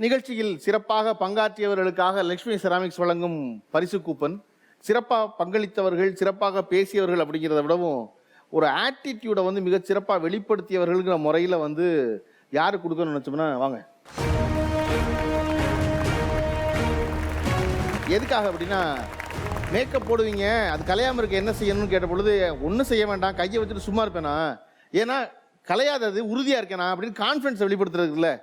நிகழ்ச்சியில் சிறப்பாக பங்காற்றியவர்களுக்காக லக்ஷ்மி செராமிக்ஸ் வழங்கும் பரிசு கூப்பன், சிறப்பாக பங்களித்தவர்கள் சிறப்பாக பேசியவர்கள் அப்படிங்கிறத விடவும் ஒரு ஆட்டிடியூடை வந்து மிக சிறப்பாக வெளிப்படுத்தியவர்களுங்கிற முறையில் வந்து யார் கொடுக்கணும்னு நினச்சோம்னா வாங்க. எதுக்காக அப்படின்னா, மேக்கப் போடுவீங்க, அது கலையாமல் இருக்க என்ன செய்யணும்னு கேட்ட பொழுது ஒன்றும் செய்ய வேண்டாம், கையை வச்சுட்டு சும்மா இருப்பேனா, ஏன்னா கலையாதது உறுதியாக இருக்கேனா அப்படின்னு கான்ஃபிடன்ஸை வெளிப்படுத்துறது இல்லை.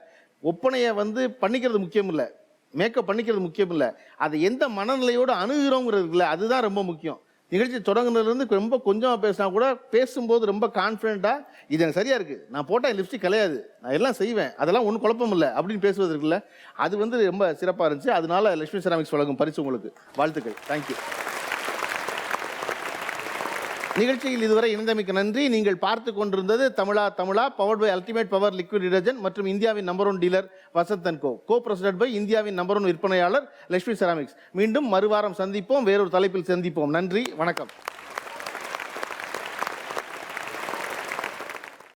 ஒப்பனையை வந்து பண்ணிக்கிறது முக்கியம் இல்லை, மேக்கப் பண்ணிக்கிறது முக்கியம் இல்லை, அதை எந்த மனநிலையோடு அணுகிறோங்கிறது இல்லை, அதுதான் ரொம்ப முக்கியம். நிகழ்ச்சி தொடங்குனதுலேருந்து ரொம்ப கொஞ்சமாக பேசினா கூட பேசும்போது ரொம்ப கான்ஃபிடென்ட்டாக இது எனக்கு சரியாக இருக்குது, நான் போட்டால் லிப்ஸ்டிக் கலையாது, நான் எல்லாம் செய்வேன், அதெல்லாம் ஒன்றும் குழப்பம் இல்லை அப்படின்னு பேசுவது இருக்குல்ல, அது வந்து ரொம்ப சிறப்பாக இருந்துச்சு. அதனால லக்ஷ்மி செராமிக்ஸ் வழங்கும் பரிசு உங்களுக்கு வாழ்த்துக்கள். தேங்க்யூ. நிகழ்ச்சியில் இதுவரை இணைந்தமைக்கு நன்றி. நீங்கள் பார்த்து கொண்டிருந்தது Tamizha Tamizha powered by ultimate power liquid detergent மற்றும் இந்தியாவின் number 1 dealer Vasanth and co presented by இந்தியாவின் நம்பர் 1 விற்பனையாளர் லக்ஷ்மி செராமிக்ஸ். மீண்டும் மறுவாரம் சந்திப்போம், வேறொரு தலைப்பில் சந்திப்போம். நன்றி, வணக்கம்.